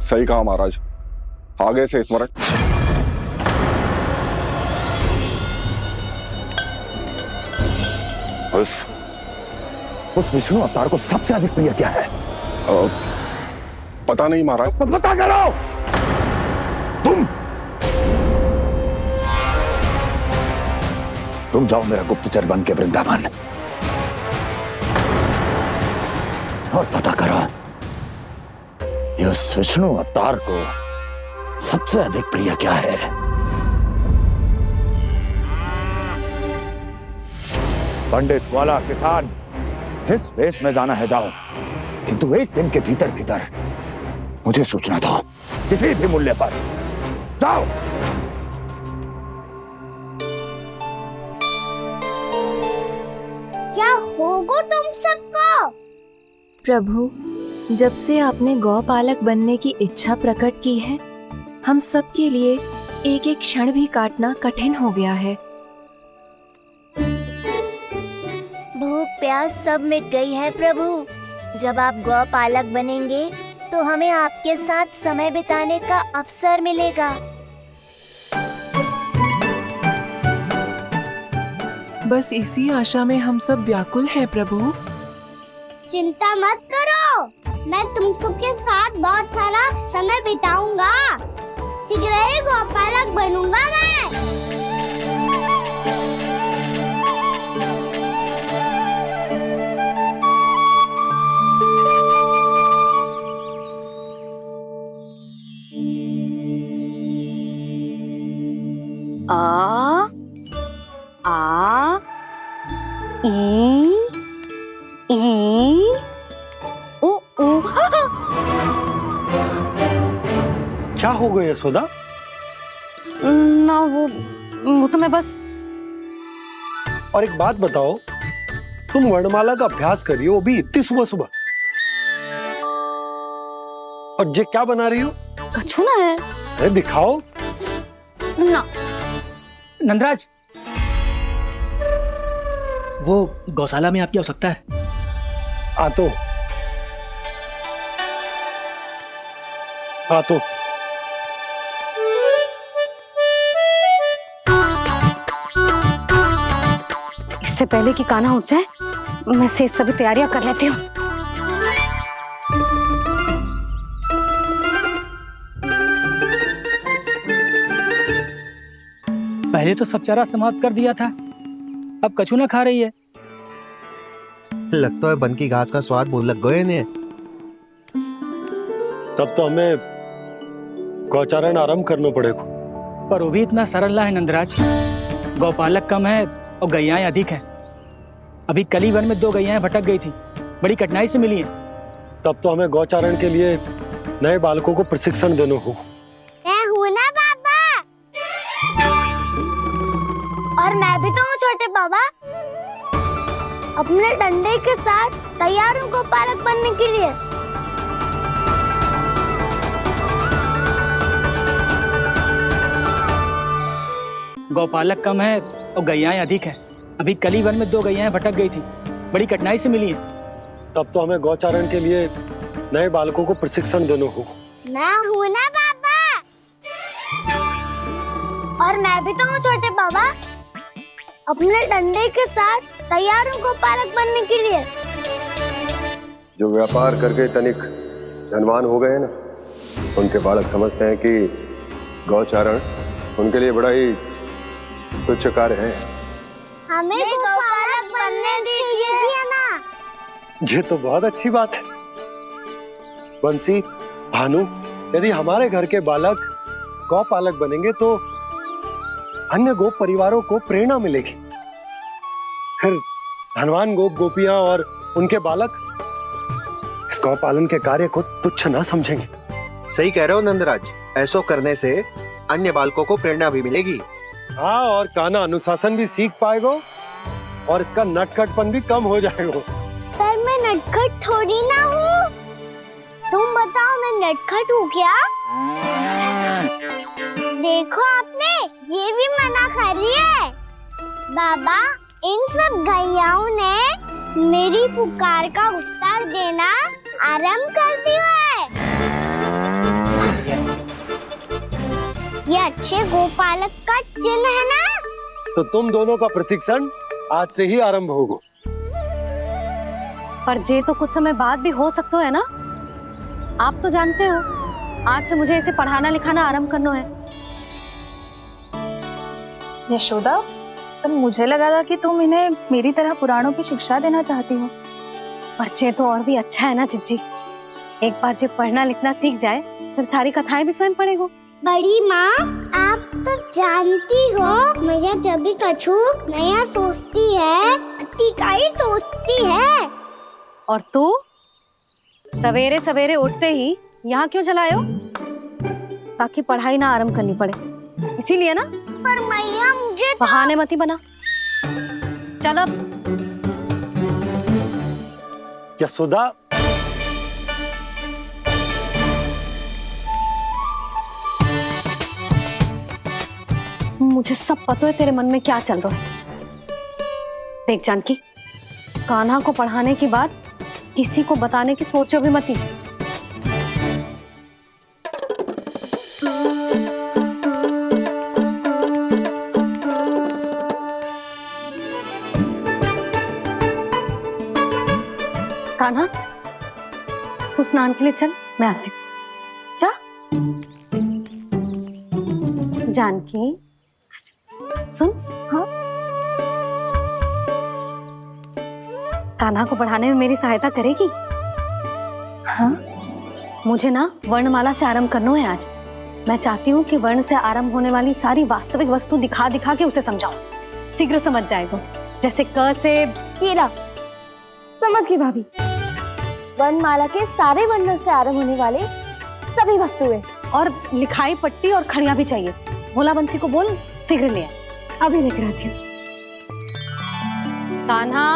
[SPEAKER 14] सही कहा महाराज, आगे से स्मरण।
[SPEAKER 15] उस विष्णु अवतार को सबसे अधिक प्रिय क्या है?
[SPEAKER 14] पता नहीं महाराज।
[SPEAKER 15] पता करो। तुम जाओ मेरा गुप्तचर बन के वृंदावन और पता करो इस विष्णु अवतार को सबसे अधिक प्रिय क्या है। पंडित वाला किसान जिस वेश में जाना है जाओ, किंतु एक दिन के भीतर भीतर मुझे सूचना दो, किसी भी मूल्य पर। जाओ।
[SPEAKER 2] क्या होगा तुम सबको?
[SPEAKER 12] प्रभु, जब से आपने गौपालक बनने की इच्छा प्रकट की है, हम सब के लिए एक एक क्षण भी काटना कठिन हो गया है।
[SPEAKER 6] भूख प्यास सब मिट गई है प्रभु। जब आप गौपालक बनेंगे तो हमें आपके साथ समय बिताने का अवसर मिलेगा।
[SPEAKER 12] बस इसी आशा में हम सब व्याकुल हैं प्रभु।
[SPEAKER 2] चिंता मत करो, मैं तुम सबके साथ बहुत सारा समय बिताऊंगा। शीघ्र ही गौपालक बनूंगा मैं।
[SPEAKER 1] आ आ ई ओ ओ।
[SPEAKER 9] क्या हो गया यशोदा?
[SPEAKER 1] ना वो तो मैं बस।
[SPEAKER 9] और एक बात बताओ, तुम वर्णमाला का अभ्यास कर रही हो अभी इतनी सुबह सुबह, और ये क्या बना रही हो?
[SPEAKER 1] छूना है।
[SPEAKER 9] अरे दिखाओ
[SPEAKER 1] ना।
[SPEAKER 10] नंदराज, वो गौशाला में आपकी आवश्यकता है।
[SPEAKER 9] आ तो
[SPEAKER 1] इससे पहले कि कान्हा उठ जाए, मैं से सभी तैयारियां कर लेती हूँ।
[SPEAKER 10] पहले तो सब चारा समाप्त कर दिया था, अब कछू ना खा रही है।
[SPEAKER 16] लगता है बन की घास का स्वाद भूल लग गए ने।
[SPEAKER 9] तब तो हमें गौचारण आरंभ करना पड़ेगा।
[SPEAKER 10] पर वो भी इतना सरल है नंदराज। गौपालक कम है और गैयाएं अधिक है। अभी कली वन में 2 गैयाएं भटक गई थी, बड़ी कठिनाई से मिली है।
[SPEAKER 9] तब तो हमें गौचारण के लिए नए बालकों को प्रशिक्षण देना हो।
[SPEAKER 2] मैं हूँ ना बाबा, और मैं भी तो हूँ छोटे बाबा। अपने डंडे के साथ तैयार हूँ गौपालक बनने के लिए।
[SPEAKER 10] गौपालक कम है और गैयाएं अधिक है। अभी कली वन में 2 गैयाएं भटक गई थी, बड़ी कठिनाई से मिली है।
[SPEAKER 9] तब तो हमें गौचारण के लिए नए बालकों को प्रशिक्षण देना हो।
[SPEAKER 2] मैं हूँ ना बाबा, और मैं भी तो हूँ छोटे बाबा। अपने डंडे के साथ तैयार हूँ गौपालक बनने के लिए।
[SPEAKER 9] जो व्यापार करके तनिक धनवान हो गए ना, उनके बालक समझते हैं कि गौचारण उनके लिए बड़ा ही तुच्छ कार्य है।
[SPEAKER 2] हमें गौपालक बनने दीजिए ना।
[SPEAKER 9] ये तो बहुत अच्छी बात है। बंसी, भानु, यदि हमारे घर के बालक गौपालक बनेंगे तो अन्य गोप परिवारों को प्रेरणा मिलेगी। फिर धनवान गोप गोपियां और उनके बालक इस गौ पालन के कार्य को तुच्छ ना समझेंगे।
[SPEAKER 16] सही कह रहे हो नंदराज, ऐसो करने से अन्य बालकों को प्रेरणा भी मिलेगी।
[SPEAKER 9] हाँ, और कान्हा अनुशासन भी सीख पाएगा और इसका नटखटपन भी कम हो जाएगा।
[SPEAKER 2] पर मैं नटखट थोड़ी ना हूँ। तुम बताओ मैं नटखट हूँ क्या? देखो आपने ये भी मना कर रही है। बाबा, इन सब गैयाओं ने मेरी पुकार का उत्तर देना आरंभ कर दिया है। ये अच्छे गोपालक का चिन्ह है ना?
[SPEAKER 9] तो तुम दोनों का प्रशिक्षण आज से ही आरंभ होगा।
[SPEAKER 1] पर जे तो कुछ समय बाद भी हो सकता है ना। आप तो जानते हो आज से मुझे इसे पढ़ाना लिखाना आरंभ करना है।
[SPEAKER 7] यशोदा, पर मुझे लगा था कि तुम इन्हें मेरी तरह पुराणों की शिक्षा देना चाहती हो।
[SPEAKER 1] पर जे तो और भी अच्छा है ना जिज्जी। एक बार जो पढ़ना लिखना सीख जाए फिर सारी कथाएं भी स्वयं पढ़ेगा।
[SPEAKER 2] बड़ी माँ, आप तो जानती हो मैया जब भी कछु नया सोचती है अतिकाई सोचती है।
[SPEAKER 1] और तू सवेरे सवेरे उठते ही यहाँ क्यों चलाए हो? ताकि पढ़ाई ना आरंभ करनी पड़े, इसीलिए ना।
[SPEAKER 2] पर मैया मुझे
[SPEAKER 1] बहाने मत ही बना। चल अब।
[SPEAKER 9] यशोदा,
[SPEAKER 1] मुझे सब पता है तेरे मन में क्या चल रहा है। देख जानकी, कान्हा को पढ़ाने की बात किसी को बताने की सोचो भी मत ही। कान्हा, तू स्नान के लिए चल, मैं आती हूँ। जा। जानकी सुन। हाँ, कान्हा को पढ़ाने में मेरी सहायता करेगी? हाँ, मुझे ना वर्णमाला से आरंभ करना है आज। मैं चाहती हूँ कि वर्ण से आरंभ होने वाली सारी वास्तविक वस्तु दिखा दिखा के उसे समझाऊं। शीघ्र समझ जाएगा। जैसे क से
[SPEAKER 6] कीड़ा। समझ गई भाभी। वर्णमाला के सारे वर्णों से आरंभ होने वाले सभी वस्तुएं।
[SPEAKER 1] और लिखाई पट्टी और खड़िया भी चाहिए। भोला बंसी को बोल शीघ्र ले आए।
[SPEAKER 6] अभी लेकर आती हूँ।
[SPEAKER 1] कान्हा,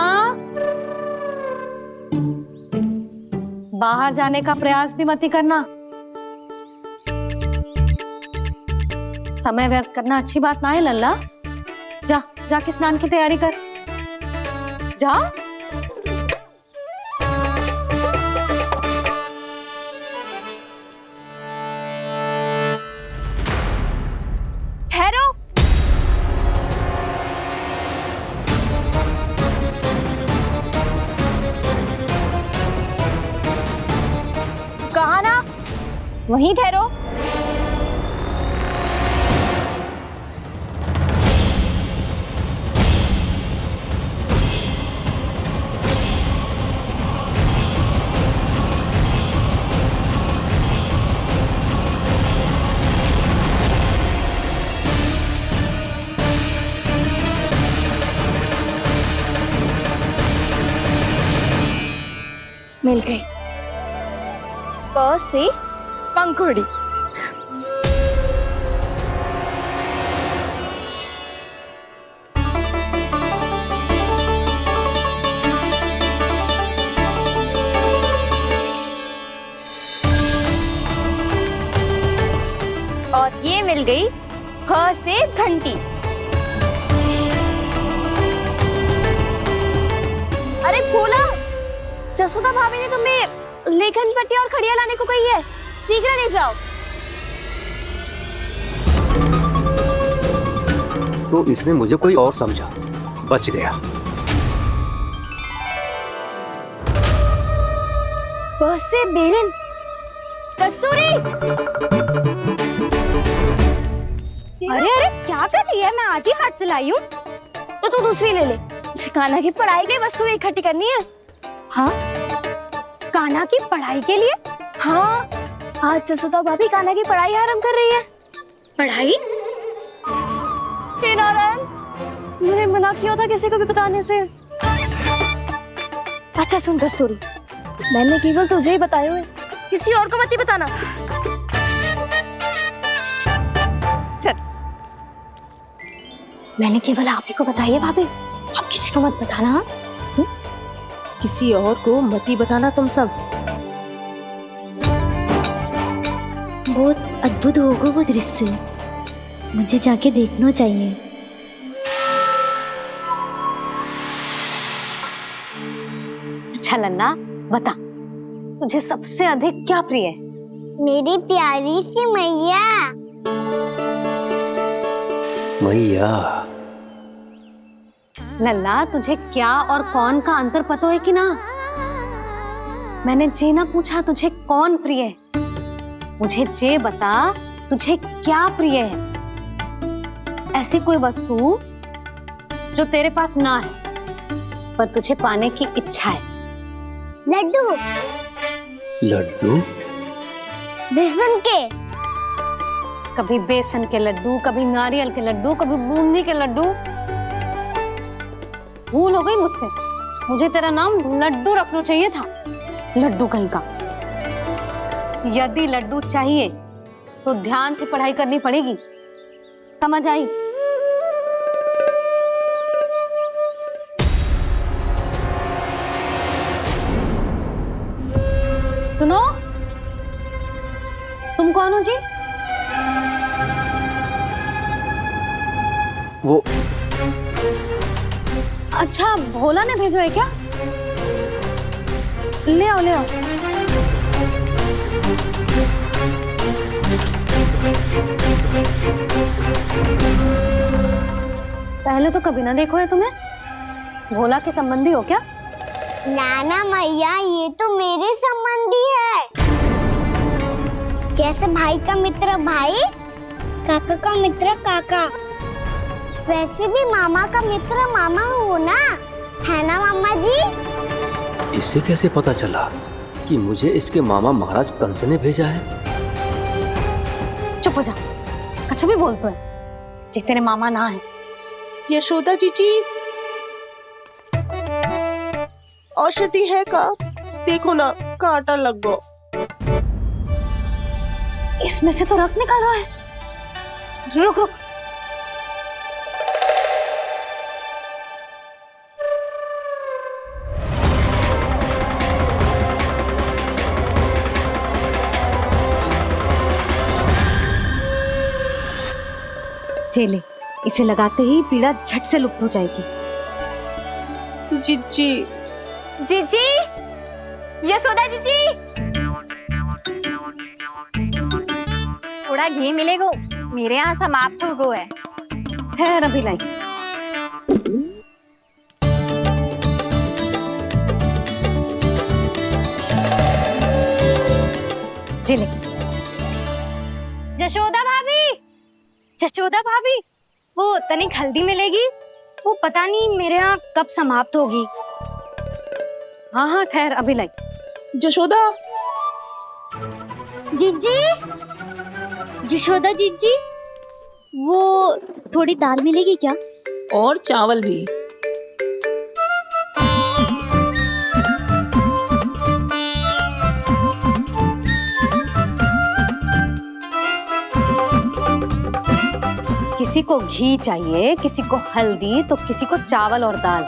[SPEAKER 1] बाहर जाने का प्रयास भी मत ही करना। समय व्यर्थ करना अच्छी बात ना है लल्ला। जा, जाके स्नान की तैयारी कर। जा।
[SPEAKER 7] ठहरो। कहा ना, वहीं ठहरो। मिल गई। प से पंखुड़ी। और ये मिल गई ख से घंटी। अरे फूला, जसोदा भाभी ने तुम्हें लेखन पट्टी और खड़िया लाने को कही है, शीघ्र ले जाओ।
[SPEAKER 17] तो इसने मुझे कोई और समझा, बच गया।
[SPEAKER 6] बस से बेलन। कस्तूरी। अरे अरे क्या कर रही है? मैं आज ही हाथ से लाई हूँ। तो तू दूसरी ले ले। कान्हा की पढ़ाई की वस्तुएं इकट्ठी करनी है। हाँ, कान्हा की पढ़ाई के लिए? हाँ, आज जसोदा भाभी कान्हा की पढ़ाई आरंभ कर रही है। पढ़ाई? हे नारायण, मैंने मना किया था किसी को भी बताने से। अच्छा सुन कस्तूरी, मैंने केवल तुझे ही बताए हुए, किसी और को मत ही बताना।
[SPEAKER 1] मैंने केवल आप ही को बताई है भाभी, आप किसी को मत बताना। हाँ?
[SPEAKER 18] किसी और को मत ही बताना तुम सब।
[SPEAKER 2] बहुत अद्भुत होगा वो दृश्य, मुझे जाके देखना चाहिए।
[SPEAKER 1] अच्छा लल्ला, बता तुझे सबसे अधिक क्या प्रिय है?
[SPEAKER 2] मेरी प्यारी सी मैया।
[SPEAKER 17] मैया।
[SPEAKER 1] लल्ला, तुझे क्या और कौन का अंतर पता है कि ना? मैंने जे ना पूछा तुझे कौन प्रिय है, मुझे जे बता तुझे क्या प्रिय है। ऐसी कोई वस्तु जो तेरे पास ना है पर तुझे पाने की इच्छा है।
[SPEAKER 2] लड्डू।
[SPEAKER 17] लड्डू?
[SPEAKER 2] बेसन के।
[SPEAKER 1] कभी बेसन के लड्डू, कभी नारियल के लड्डू, कभी बूंदी के लड्डू। भूल हो गई मुझसे, मुझे तेरा नाम लड्डू रखना चाहिए था। लड्डू कहीं का। यदि लड्डू चाहिए तो ध्यान से पढ़ाई करनी पड़ेगी, समझ आई? सुनो, तुम कौन हो जी?
[SPEAKER 17] वो
[SPEAKER 1] अच्छा, भोला ने भेजो है क्या? ले आओ ले आओ। पहले तो कभी ना देखो है तुम्हें। भोला के संबंधी हो क्या?
[SPEAKER 2] नाना मैया, ये तो मेरे संबंधी है। जैसे भाई का मित्र भाई, काका का मित्र काका, वैसे भी मामा का मित्र मामा हो ना, है ना मामा जी?
[SPEAKER 17] इसे कैसे पता चला कि मुझे इसके मामा महाराज कंस ने भेजा है?
[SPEAKER 1] चुप हो जा, कछु भी बोलते है जे तेरे मामा ना है।
[SPEAKER 18] यशोदा जीजी, औषधि है का? देखो ना, कांटा लग गो।
[SPEAKER 1] इसमें से तो रक्त निकल रहा है। रुक रुक। चले, इसे लगाते ही पीड़ा झट से लुप्त हो जाएगी।
[SPEAKER 18] जीजी,
[SPEAKER 7] जीजी, यशोदा जीजी, थोड़ा घी मिलेगा? मेरे यहाँ समाप्त हो गया है।
[SPEAKER 1] ठहर अभी लाई। जिले।
[SPEAKER 6] जशोदा भाभी, जशोदा भाभी, वो तनिक हल्दी मिलेगी? वो पता नहीं मेरे यहाँ कब समाप्त होगी।
[SPEAKER 1] हाँ हाँ ठहर अभी लाई।
[SPEAKER 18] जशोदा।
[SPEAKER 2] जीजी, जशोदा जीजी, वो थोड़ी दाल मिलेगी क्या?
[SPEAKER 18] और चावल भी।
[SPEAKER 1] किसी को घी चाहिए, किसी को हल्दी, तो किसी को चावल और दाल।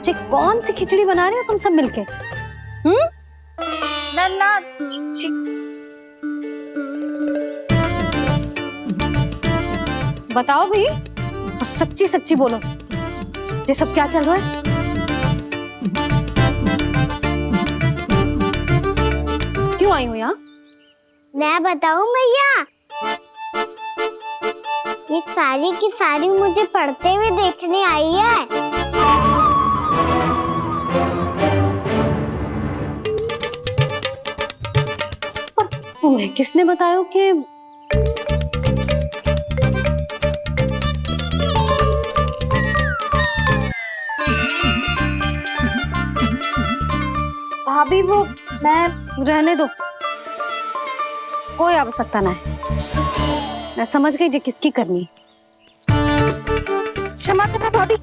[SPEAKER 1] जे कौन सी खिचड़ी बना रहे हो तुम सब मिलके?
[SPEAKER 7] नन्ना,
[SPEAKER 1] बताओ भाई, सच्ची सच्ची बोलो, ये सब क्या चल रहा है? क्यों आई हो यहाँ?
[SPEAKER 2] मैं बताऊं भैया, ये सारी की सारी मुझे पढ़ते हुए देखने आई है।
[SPEAKER 1] पर तुम्हें किसने बताया कि
[SPEAKER 6] भाभी वो मैं
[SPEAKER 1] रहने दो, कोई आवश्यकता ना है। मैं समझ गई जे किसकी करनी।
[SPEAKER 7] क्षमा करना भाभी,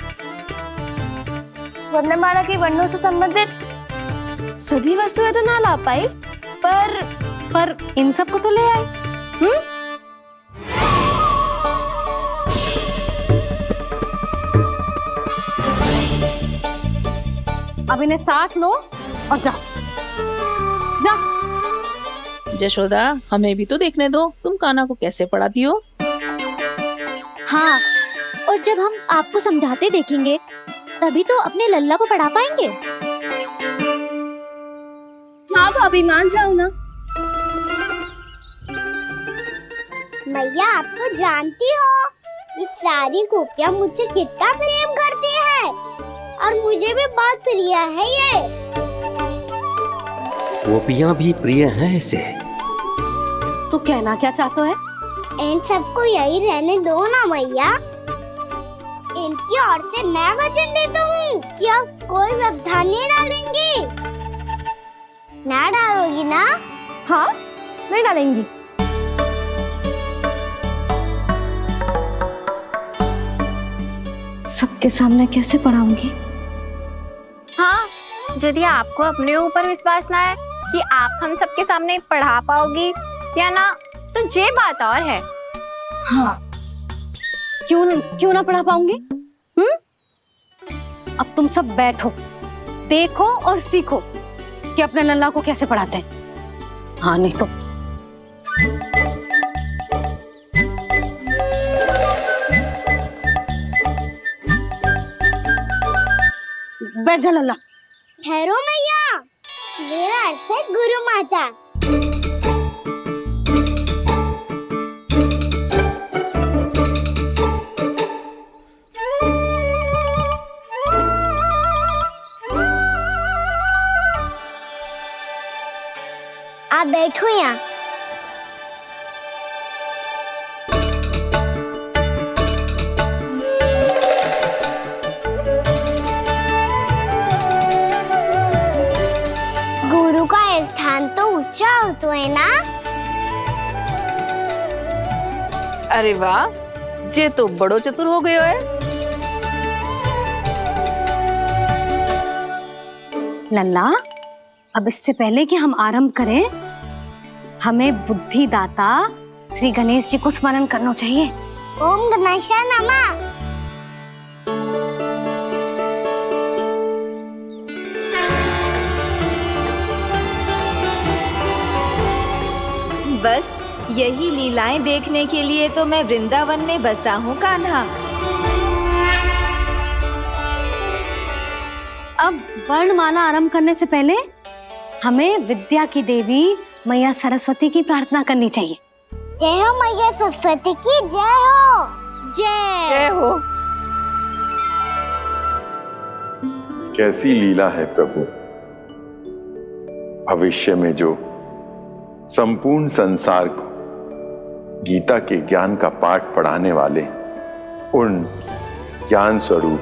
[SPEAKER 7] वर्णमाला के वर्णों से संबंधित सभी वस्तुएं तो ना ला पाई, पर
[SPEAKER 1] इन सब को तो ले आए। अब इन्हें साथ लो और जाओ। जा।
[SPEAKER 19] जशोदा, हमें भी तो देखने दो तुम कान्हा को कैसे पढ़ाती हो।
[SPEAKER 2] हाँ, और जब हम आपको समझाते देखेंगे तभी तो अपने लल्ला को पढ़ा पाएंगे।
[SPEAKER 6] हाँ भाभी, मान जाओ ना। मैया, आप तो जानती हो ये सारी गोपियाँ मुझसे कितना प्रेम करती है और मुझे भी बहुत प्रिय है ये।
[SPEAKER 17] गोपियाँ भी प्रिय हैं इसे।
[SPEAKER 1] तू कहना क्या चाहता है?
[SPEAKER 6] इन सबको यही रहने दो ना मैया। इनकी ओर से मैं वचन देता हूँ कि अब कोई व्यवधान नहीं डालेंगी। ना डालोगी ना?
[SPEAKER 1] हाँ, नहीं डालेंगी। सबके सामने कैसे पढ़ाऊंगी?
[SPEAKER 7] हाँ, यदि आपको अपने ऊपर विश्वास ना है कि आप हम सबके सामने पढ़ा पाओगी या ना, तो ये बात और है।
[SPEAKER 1] हाँ, क्यों ना पढ़ा पाऊंगी? अब तुम सब बैठो, देखो और सीखो कि अपने लल्ला को कैसे पढ़ाते हैं। हाँ, नहीं तो बैठ जा लल्ला।
[SPEAKER 6] ठहरो मैया, मेरा अर्थ है गुरु माता। आप बैठो यहाँ। गुरु का स्थान तो ऊंचा होता है ना?
[SPEAKER 19] अरे वाह, जे तो बड़ो चतुर हो गयो है।
[SPEAKER 1] लल्ला, अब इससे पहले कि हम आरंभ करें, हमें बुद्धिदाता श्री गणेश जी को स्मरण करना चाहिए।
[SPEAKER 6] ओम गणेशाय नमः।
[SPEAKER 12] बस यही लीलाएं देखने के लिए तो मैं वृंदावन में बसा हूँ कान्हा।
[SPEAKER 1] अब वर्णमाला आरंभ करने से पहले हमें विद्या की देवी मैया सरस्वती की प्रार्थना करनी चाहिए।
[SPEAKER 6] जय हो मैया सरस्वती की जय हो।
[SPEAKER 19] जय हो।
[SPEAKER 14] कैसी लीला है प्रभु। भविष्य में जो संपूर्ण संसार को गीता के ज्ञान का पाठ पढ़ाने वाले उन ज्ञान स्वरूप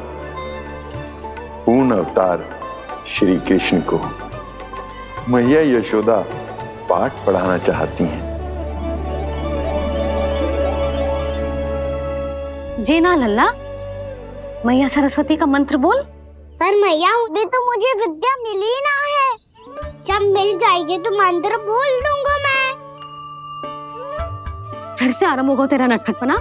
[SPEAKER 14] पूर्ण अवतार श्री कृष्ण को मैया यशोदा पाठ पढ़ाना चाहती हैं।
[SPEAKER 1] जी ना लल्ला, मैया सरस्वती का मंत्र बोल।
[SPEAKER 6] पर मैया, अभी तो मुझे विद्या मिली ना है। जब मिल जाएगी तो मंत्र बोल दूंगा मैं।
[SPEAKER 1] फिर से आरंभ होगा तेरा नटखटपना।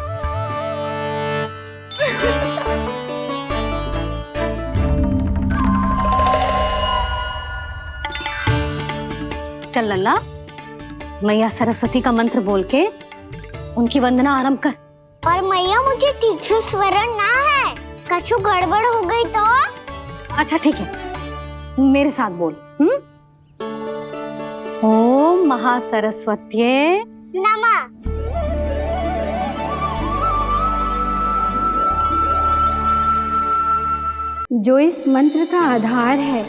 [SPEAKER 1] चल लल्ला, मैया सरस्वती का मंत्र बोल के उनकी वंदना आरंभ कर।
[SPEAKER 6] पर मैया, मुझे ठीक से स्मरण ना है। कछु गड़बड़ हो गई तो?
[SPEAKER 1] अच्छा ठीक है, मेरे साथ बोल। ओम महासरस्वत्यै
[SPEAKER 6] नमः।
[SPEAKER 20] जो इस मंत्र का आधार है,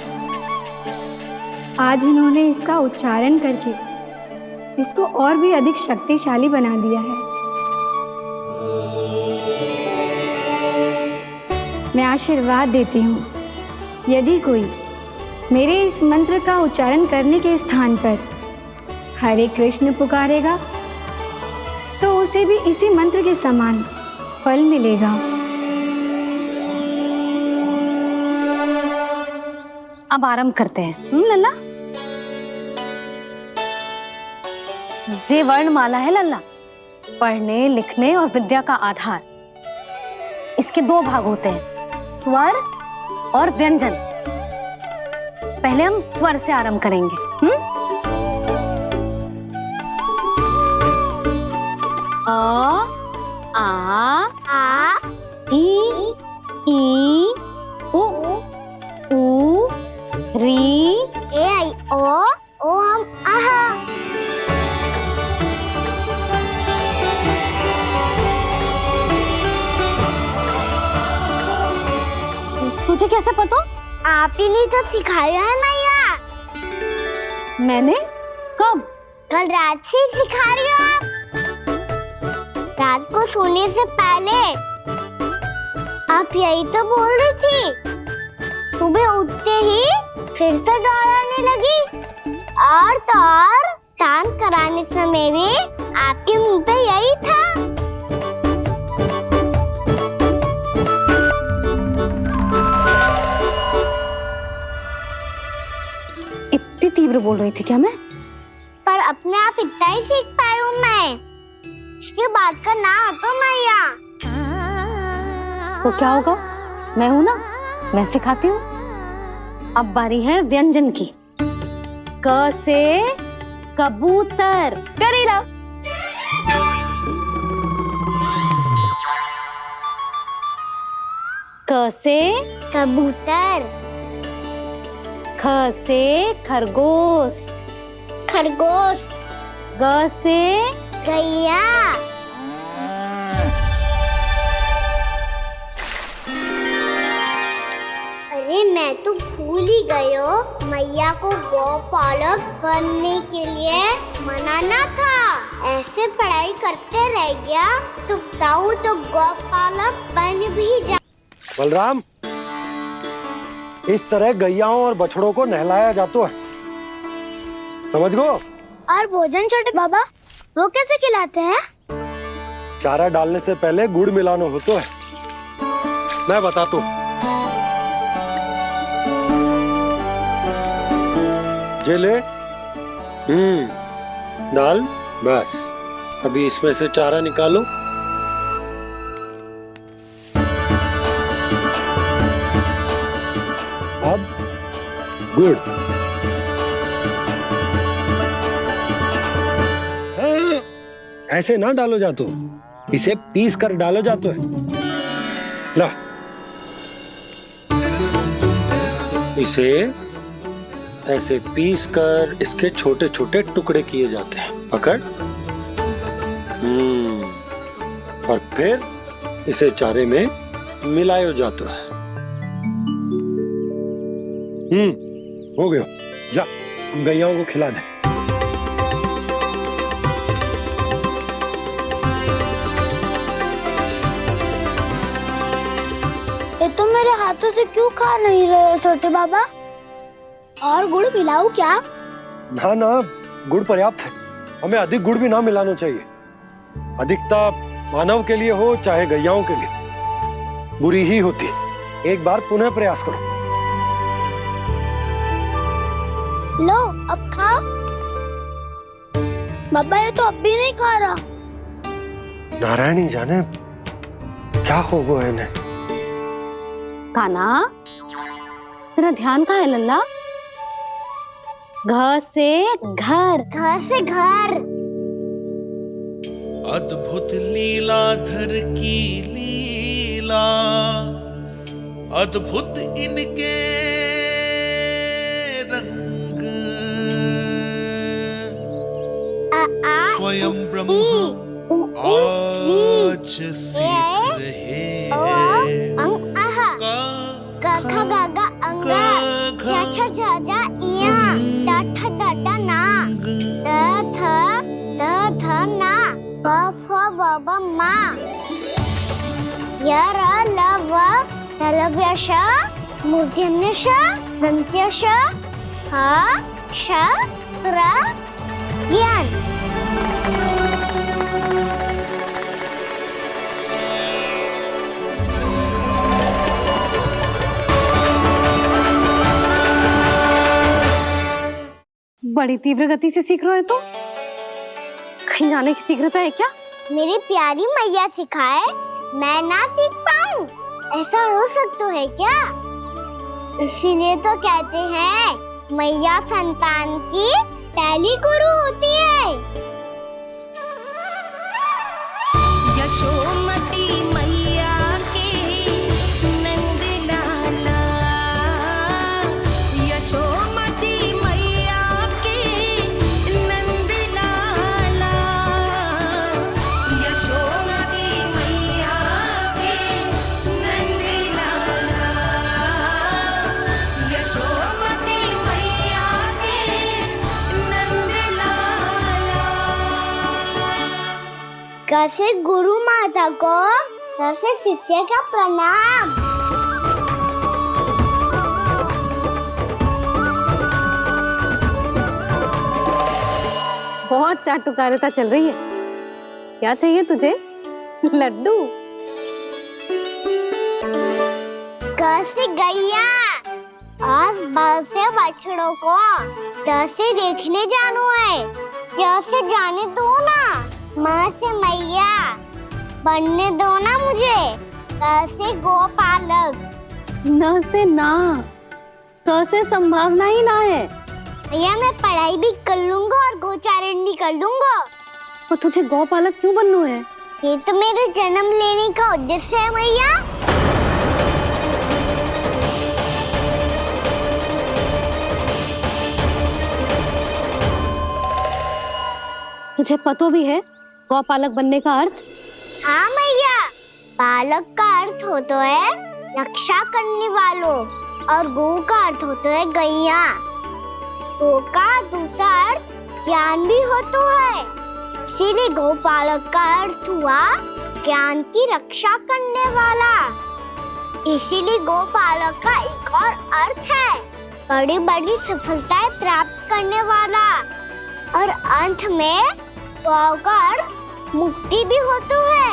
[SPEAKER 20] आज इन्होंने इसका उच्चारण करके इसको और भी अधिक शक्तिशाली बना दिया है। मैं आशीर्वाद देती हूँ, यदि कोई मेरे इस मंत्र का उच्चारण करने के स्थान पर हरे कृष्ण पुकारेगा तो उसे भी इसी मंत्र के समान फल मिलेगा।
[SPEAKER 1] अब आरंभ करते हैं। लल्ला, जे वर्णमाला है लल्ला, पढ़ने लिखने और विद्या का आधार। इसके दो भाग होते हैं, स्वर और व्यंजन। पहले हम स्वर से आरंभ करेंगे। अ, आ, ई, उ, री,
[SPEAKER 2] ए आई ओ हम आहा।
[SPEAKER 1] तुझे कैसे पता?
[SPEAKER 2] आप ही नहीं तो सिखाया है मैया।
[SPEAKER 1] मैंने? कब?
[SPEAKER 2] कल रात से सिखा रही हो आप। रात को सोने से पहले आप यही तो बोल रही थी। सुबह उठते ही फिर से डराने लगी, और तो और स्नान कराने समय भी आपके मुंह पे यही था।
[SPEAKER 1] इतनी तीव्र बोल रही थी क्या मैं?
[SPEAKER 2] पर अपने आप इतना ही सीख पाई हूँ मैं। इसके बाद का ना तो मैया।
[SPEAKER 1] तो क्या होगा? मैं हूं ना, मैं सिखाती हूँ। अब बारी है व्यंजन की। क से कबूतर।
[SPEAKER 12] करेला।
[SPEAKER 1] क से
[SPEAKER 2] कबूतर।
[SPEAKER 1] ख से खरगोश।
[SPEAKER 2] खरगोश।
[SPEAKER 1] ग से
[SPEAKER 2] गैया। अरे मैं तो भूल ही गई हूँ, मैया को गौपालक बनने के लिए मनाना था। ऐसे पढ़ाई करते रह गया तो ताऊ तो गौपालक बन भी जा।
[SPEAKER 9] बलराम, इस तरह गैयाओं और बछड़ों को नहलाया जाता है, समझ गो?
[SPEAKER 2] और भोजन छोटे बाबा वो कैसे खिलाते हैं?
[SPEAKER 9] चारा डालने से पहले गुड़ मिलाना होता है, मैं बताता हूँ। जे ले, डाल, बस। अभी इसमें से चारा निकालो। अब गुड़। ऐसे ना डालो जातो, इसे पीस कर डालो जातो है। ला, इसे ऐसे पीस कर इसके छोटे छोटे टुकड़े किए जाते हैं। पकड़। और फिर इसे चारे में मिलाया जाता है। हो गया, जा गैयाओं को खिला दे।
[SPEAKER 2] ये तो मेरे हाथों से क्यों खा नहीं रहे हो छोटे बाबा? और गुड़ मिलाऊं क्या?
[SPEAKER 9] ना ना, गुड़ पर्याप्त है। हमें अधिक गुड़ भी ना मिलाना चाहिए। अधिकता मानव के लिए हो चाहे गैयाओं के लिए बुरी ही होती। एक बार पुनः प्रयास करो।
[SPEAKER 2] लो अब खाओ। बाबा ये तो अब भी नहीं खा रहा।
[SPEAKER 9] नारायणी जाने क्या हो गया इन्हें।
[SPEAKER 1] कान्हा, तेरा ध्यान कहाँ है लल्ला? घ से घर।
[SPEAKER 2] घर से घर।
[SPEAKER 13] अद्भुत लीलाधर की लीला, अद्भुत इनके रंग, स्वयं ब्रह्म आज सीख रहे हैं।
[SPEAKER 2] गा अंगा, छा छा झा झा इया, टा ठा डा डा ना, द ध ना, प फ ब ब मा, य र ल व ललव्य श, मूर्धन्य श, दन्त्य श, ह श र ज्ञान।
[SPEAKER 1] बड़ी तीव्र गति से सीख रहे हो तो कहीं जाने की शीघ्रता है क्या?
[SPEAKER 2] मेरी प्यारी मैया सिखाए, मैं ना सीख पाऊं, ऐसा हो सकता है क्या? इसीलिए तो कहते हैं मैया संतान की पहली गुरु होती है।
[SPEAKER 21] यशोमती मैया के नंद लाला, यशोमती मैया के नंद लाला, यशोमती मैया के नंद लाला, यशोमती मैया के नंद लाला।
[SPEAKER 2] कैसे गुरु माता को कैसे शिष्य का प्रणाम।
[SPEAKER 1] बहुत चाटुकारिता चल रही है। क्या चाहिए तुझे? लड्डू?
[SPEAKER 2] कैसे गैया आज बल से बछड़ों को कैसे देखने जानो है। जैसे जाने दो ना, माँ से मैया बनने दो ना मुझे। कैसे गोपालक।
[SPEAKER 1] न से ना, स से संभावना ही ना है।
[SPEAKER 2] भैया मैं पढ़ाई भी कर लूंगा और गोचारण भी कर दूंगा।
[SPEAKER 1] और तुझे गौपालक क्यों बनना है?
[SPEAKER 2] ये तो मेरे जन्म लेने का उद्देश्य है मैया।
[SPEAKER 1] तुझे पता भी है गौपालक बनने का अर्थ?
[SPEAKER 2] हाँ मैया, पालक का अर्थ होता है रक्षा करने वालों और गौ का अर्थ होता है गैया। गौ का दूसरा अर्थ ज्ञान भी होता है, इसीलिए गौपालक का अर्थ हुआ ज्ञान की रक्षा करने वाला। इसीलिए गौपालक का एक और अर्थ है बड़ी बड़ी सफलताएं प्राप्त करने वाला। और अंत में गौ का अर्थ मुक्ति भी होता है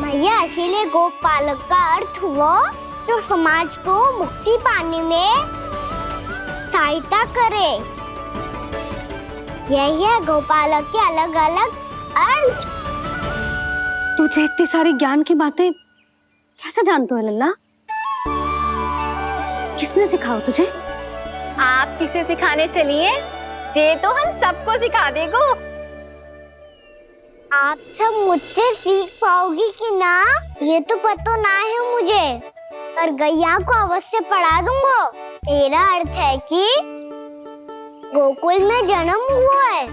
[SPEAKER 2] मैया। इसीलिए गोपालक का अर्थ हुआ जो समाज को मुक्ति पाने में सहायता करे। यही है गोपालक के अलग अलग अर्थ।
[SPEAKER 1] तुझे इतनी सारी ज्ञान की बातें कैसे जानते हो लल्ला? किसने सिखाओ तुझे?
[SPEAKER 5] आप किसे सिखाने चलिए? जे तो हम सबको सिखा देगो।
[SPEAKER 2] आप सब मुझसे सीख पाओगी कि ना ये तो पता ना है मुझे, पर गैया को अवश्य पढ़ा दूंगा। मेरा अर्थ है कि गोकुल में जन्म हुआ है,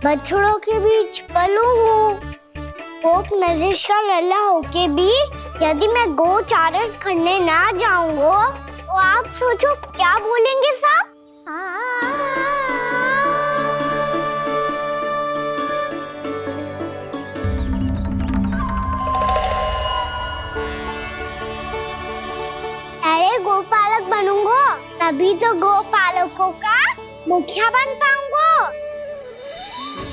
[SPEAKER 2] बछड़ों के बीच पलू हूँ। गोप नरेश का लल्ला होके भी यदि मैं गोचारण करने ना जाऊंगा तो आप सोचो क्या बोलेंगे साहब? अरे गोपालक बनूंगा तभी तो गोपालकों का मुखिया बन पाऊंगा।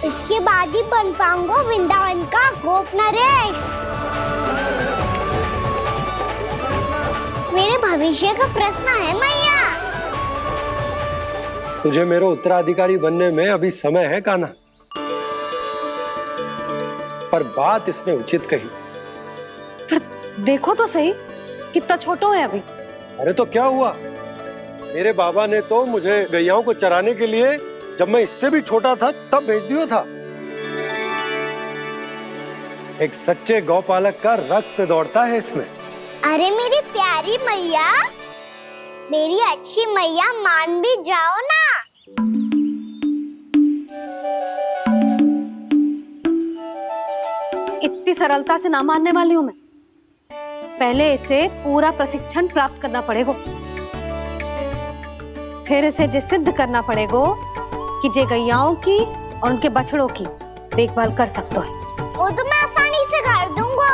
[SPEAKER 2] इसके बाद ही बन पाऊंगा वृंदावन का गोप नरेश। मेरे भविष्य का प्रश्न है मैया।
[SPEAKER 9] तुझे मेरा उत्तराधिकारी बनने में अभी समय है कान्हा, पर बात इसने उचित कही।
[SPEAKER 1] पर देखो तो सही कितना छोटो है अभी।
[SPEAKER 9] अरे तो क्या हुआ, मेरे बाबा ने तो मुझे गैयाओं को चराने के लिए जब मैं इससे भी छोटा था तब भेज दिया था। एक सच्चे गौपालक का रक्त दौड़ता है इसमें।
[SPEAKER 2] अरे मेरी प्यारी मैया, मेरी अच्छी मैया, मान भी जाओ ना।
[SPEAKER 1] इतनी सरलता से ना मानने वाली हूं मैं। पहले इसे पूरा प्रशिक्षण प्राप्त करना पड़ेगा, फिर इसे जे सिद्ध करना पड़ेगा कि जे गैयाओं की और उनके बछड़ों की देखभाल कर सकते है।
[SPEAKER 2] वो तो मैं आसानी से कर दूंगा।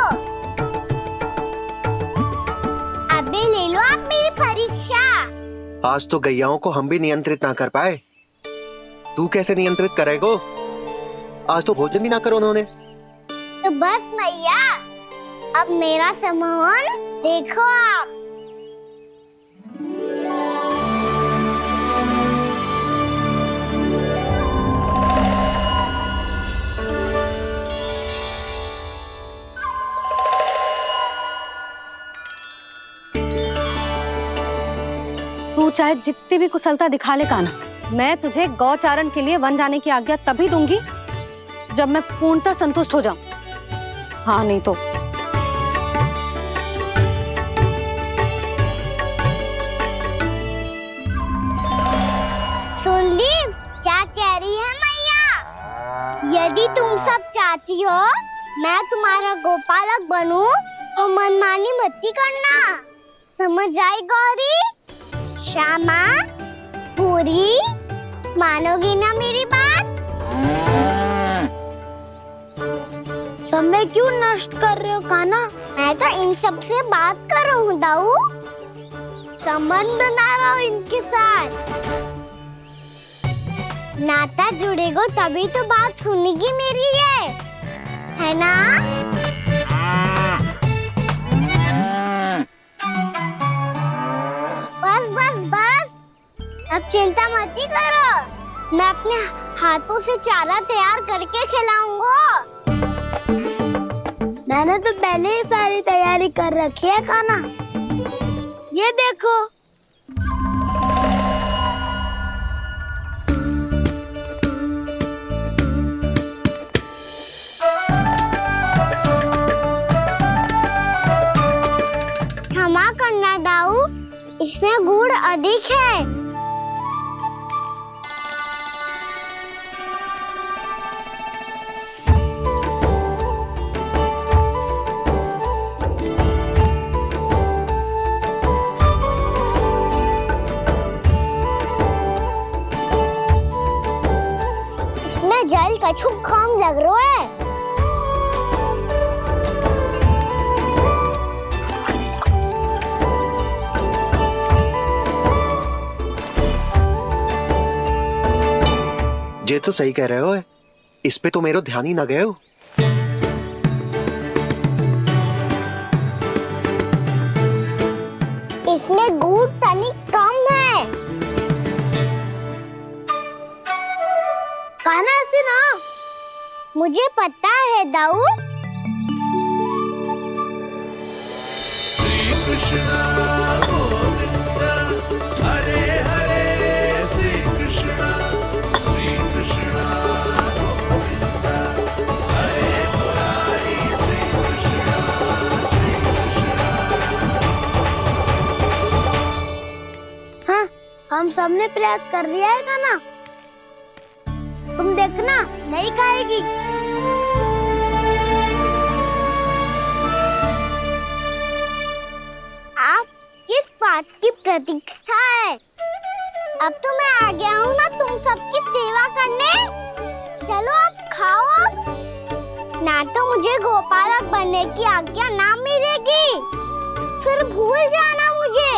[SPEAKER 2] अबे ले लो आप मेरी परीक्षा।
[SPEAKER 16] आज तो गैयाओं को हम भी नियंत्रित ना कर पाए, तू कैसे नियंत्रित करेगो? आज तो भोजन भी ना करो उन्होंने।
[SPEAKER 2] तो बस मैया, अब मेरा सम्मान देखो आप।
[SPEAKER 1] तू चाहे जितनी भी कुशलता दिखा ले कान्हा, मैं तुझे गौचारण के लिए वन जाने की आज्ञा तभी दूंगी जब मैं पूर्णतः संतुष्ट हो जाऊं। हाँ नहीं तो
[SPEAKER 2] सुन ली क्या कह रही है मैया? यदि तुम सब चाहती हो मैं तुम्हारा गोपालक बनूं तो मनमानी मत करना, समझ आई गौरी? श्यामा, पूरी, मानोगी ना मेरी बात? समय क्यों नष्ट कर रहे हो कान्हा? मैं तो इन सब से बात कर रहा हूँ दाऊ, संबंध बना रहा हूँ इनके साथ। नाता जुड़ेगा तभी तो बात सुनेगी मेरी है ना? बस बस बस, अब चिंता मत ही करो, मैं अपने हाथों से चारा तैयार करके खिलाऊंगा। मैंने तो पहले ही सारी तैयारी कर रखी है कान्हा, ये देखो। क्षमा करना दाऊ, इसमें गुड़ अधिक है। इसमें जल कछु कम लग रहा है।
[SPEAKER 16] ये तो सही कह रहे हो, इस पे तो मेरे ध्यान ही ना गए हो।
[SPEAKER 2] इसमें गुड़ तनिक कम है। कान्हा से ना, मुझे पता है दाऊ।
[SPEAKER 13] श्री कृष्ण गोविंद हरे हरे, श्री कृष्ण गोविंद हरे मुरारी, श्री कृष्ण
[SPEAKER 2] हाँ, हम सबने प्रयास कर लिया है कान्हा, तुम देखना नहीं खाएगी। आप किस बात की प्रतीक्षा है? अब तो मैं आ गया हूँ ना तुम सबकी सेवा करने, चलो आप खाओ अब। ना तो मुझे गोपालक बनने की आज्ञा ना मिलेगी, फिर भूल जाना मुझे।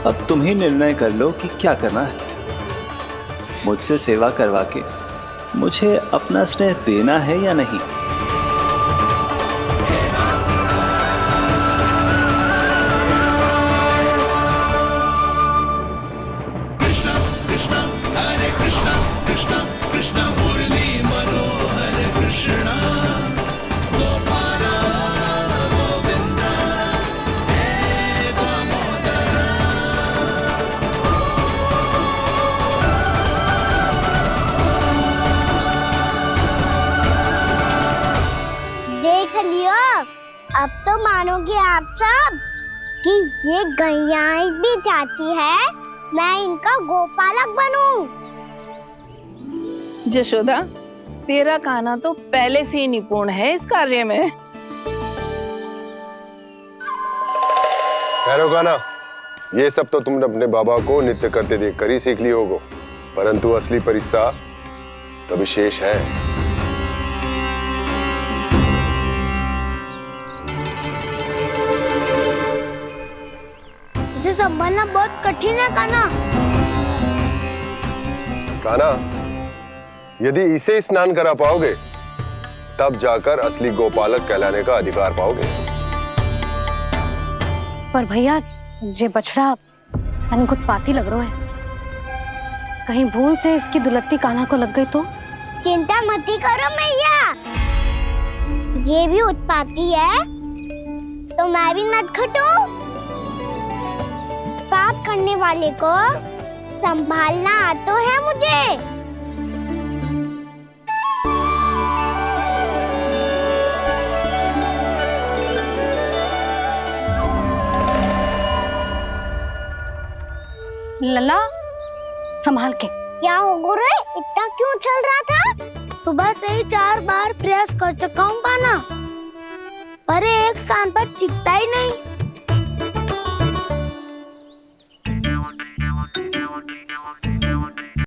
[SPEAKER 3] अब तुम ही निर्णय कर लो कि क्या करना है। मुझसे सेवा करवा के मुझे अपना स्नेह देना है या नहीं।
[SPEAKER 13] कृष्ण कृष्ण हरे कृष्ण कृष्ण कृष्ण मुरली मनोहर कृष्ण गोपाल गोविंद हे दामोदर।
[SPEAKER 2] देख लियो, अब तो मानोगे आप सब कि ये गैयाएं भी चाहती है मैं इनका गोपालक बनूं।
[SPEAKER 19] जशोदा, तेरा कान्हा तो पहले से ही निपुण है इस कार्य में।
[SPEAKER 4] खैर गाना, ये सब तो तुमने अपने बाबा को नृत्य करते देख कर ही सीख ली होगो, परंतु असली परिस्सा तो विशेष है।
[SPEAKER 2] इसे संभालना बहुत कठिन है कान्हा।
[SPEAKER 4] कान्हा, यदि इसे स्नान करा पाओगे तब जाकर असली गोपालक कहलाने का अधिकार पाओगे।
[SPEAKER 1] पर भैया, ये बछड़ा कुछ पाती लग रहा है। कहीं भूल से इसकी दुलत्ती कान्हा को लग गई तो?
[SPEAKER 2] चिंता मत करो मैया, ये भी उत्पाती है तो मैं भी नटखट हूँ। पाप करने वाले को संभालना आता है मुझे।
[SPEAKER 1] लला संभाल के।
[SPEAKER 2] क्या हो गुरु, इतना क्यों चल रहा था? सुबह से ही 4 बार प्रयास कर चुका हूँ पाना, पर एक स्थान पर टिकता ही नहीं।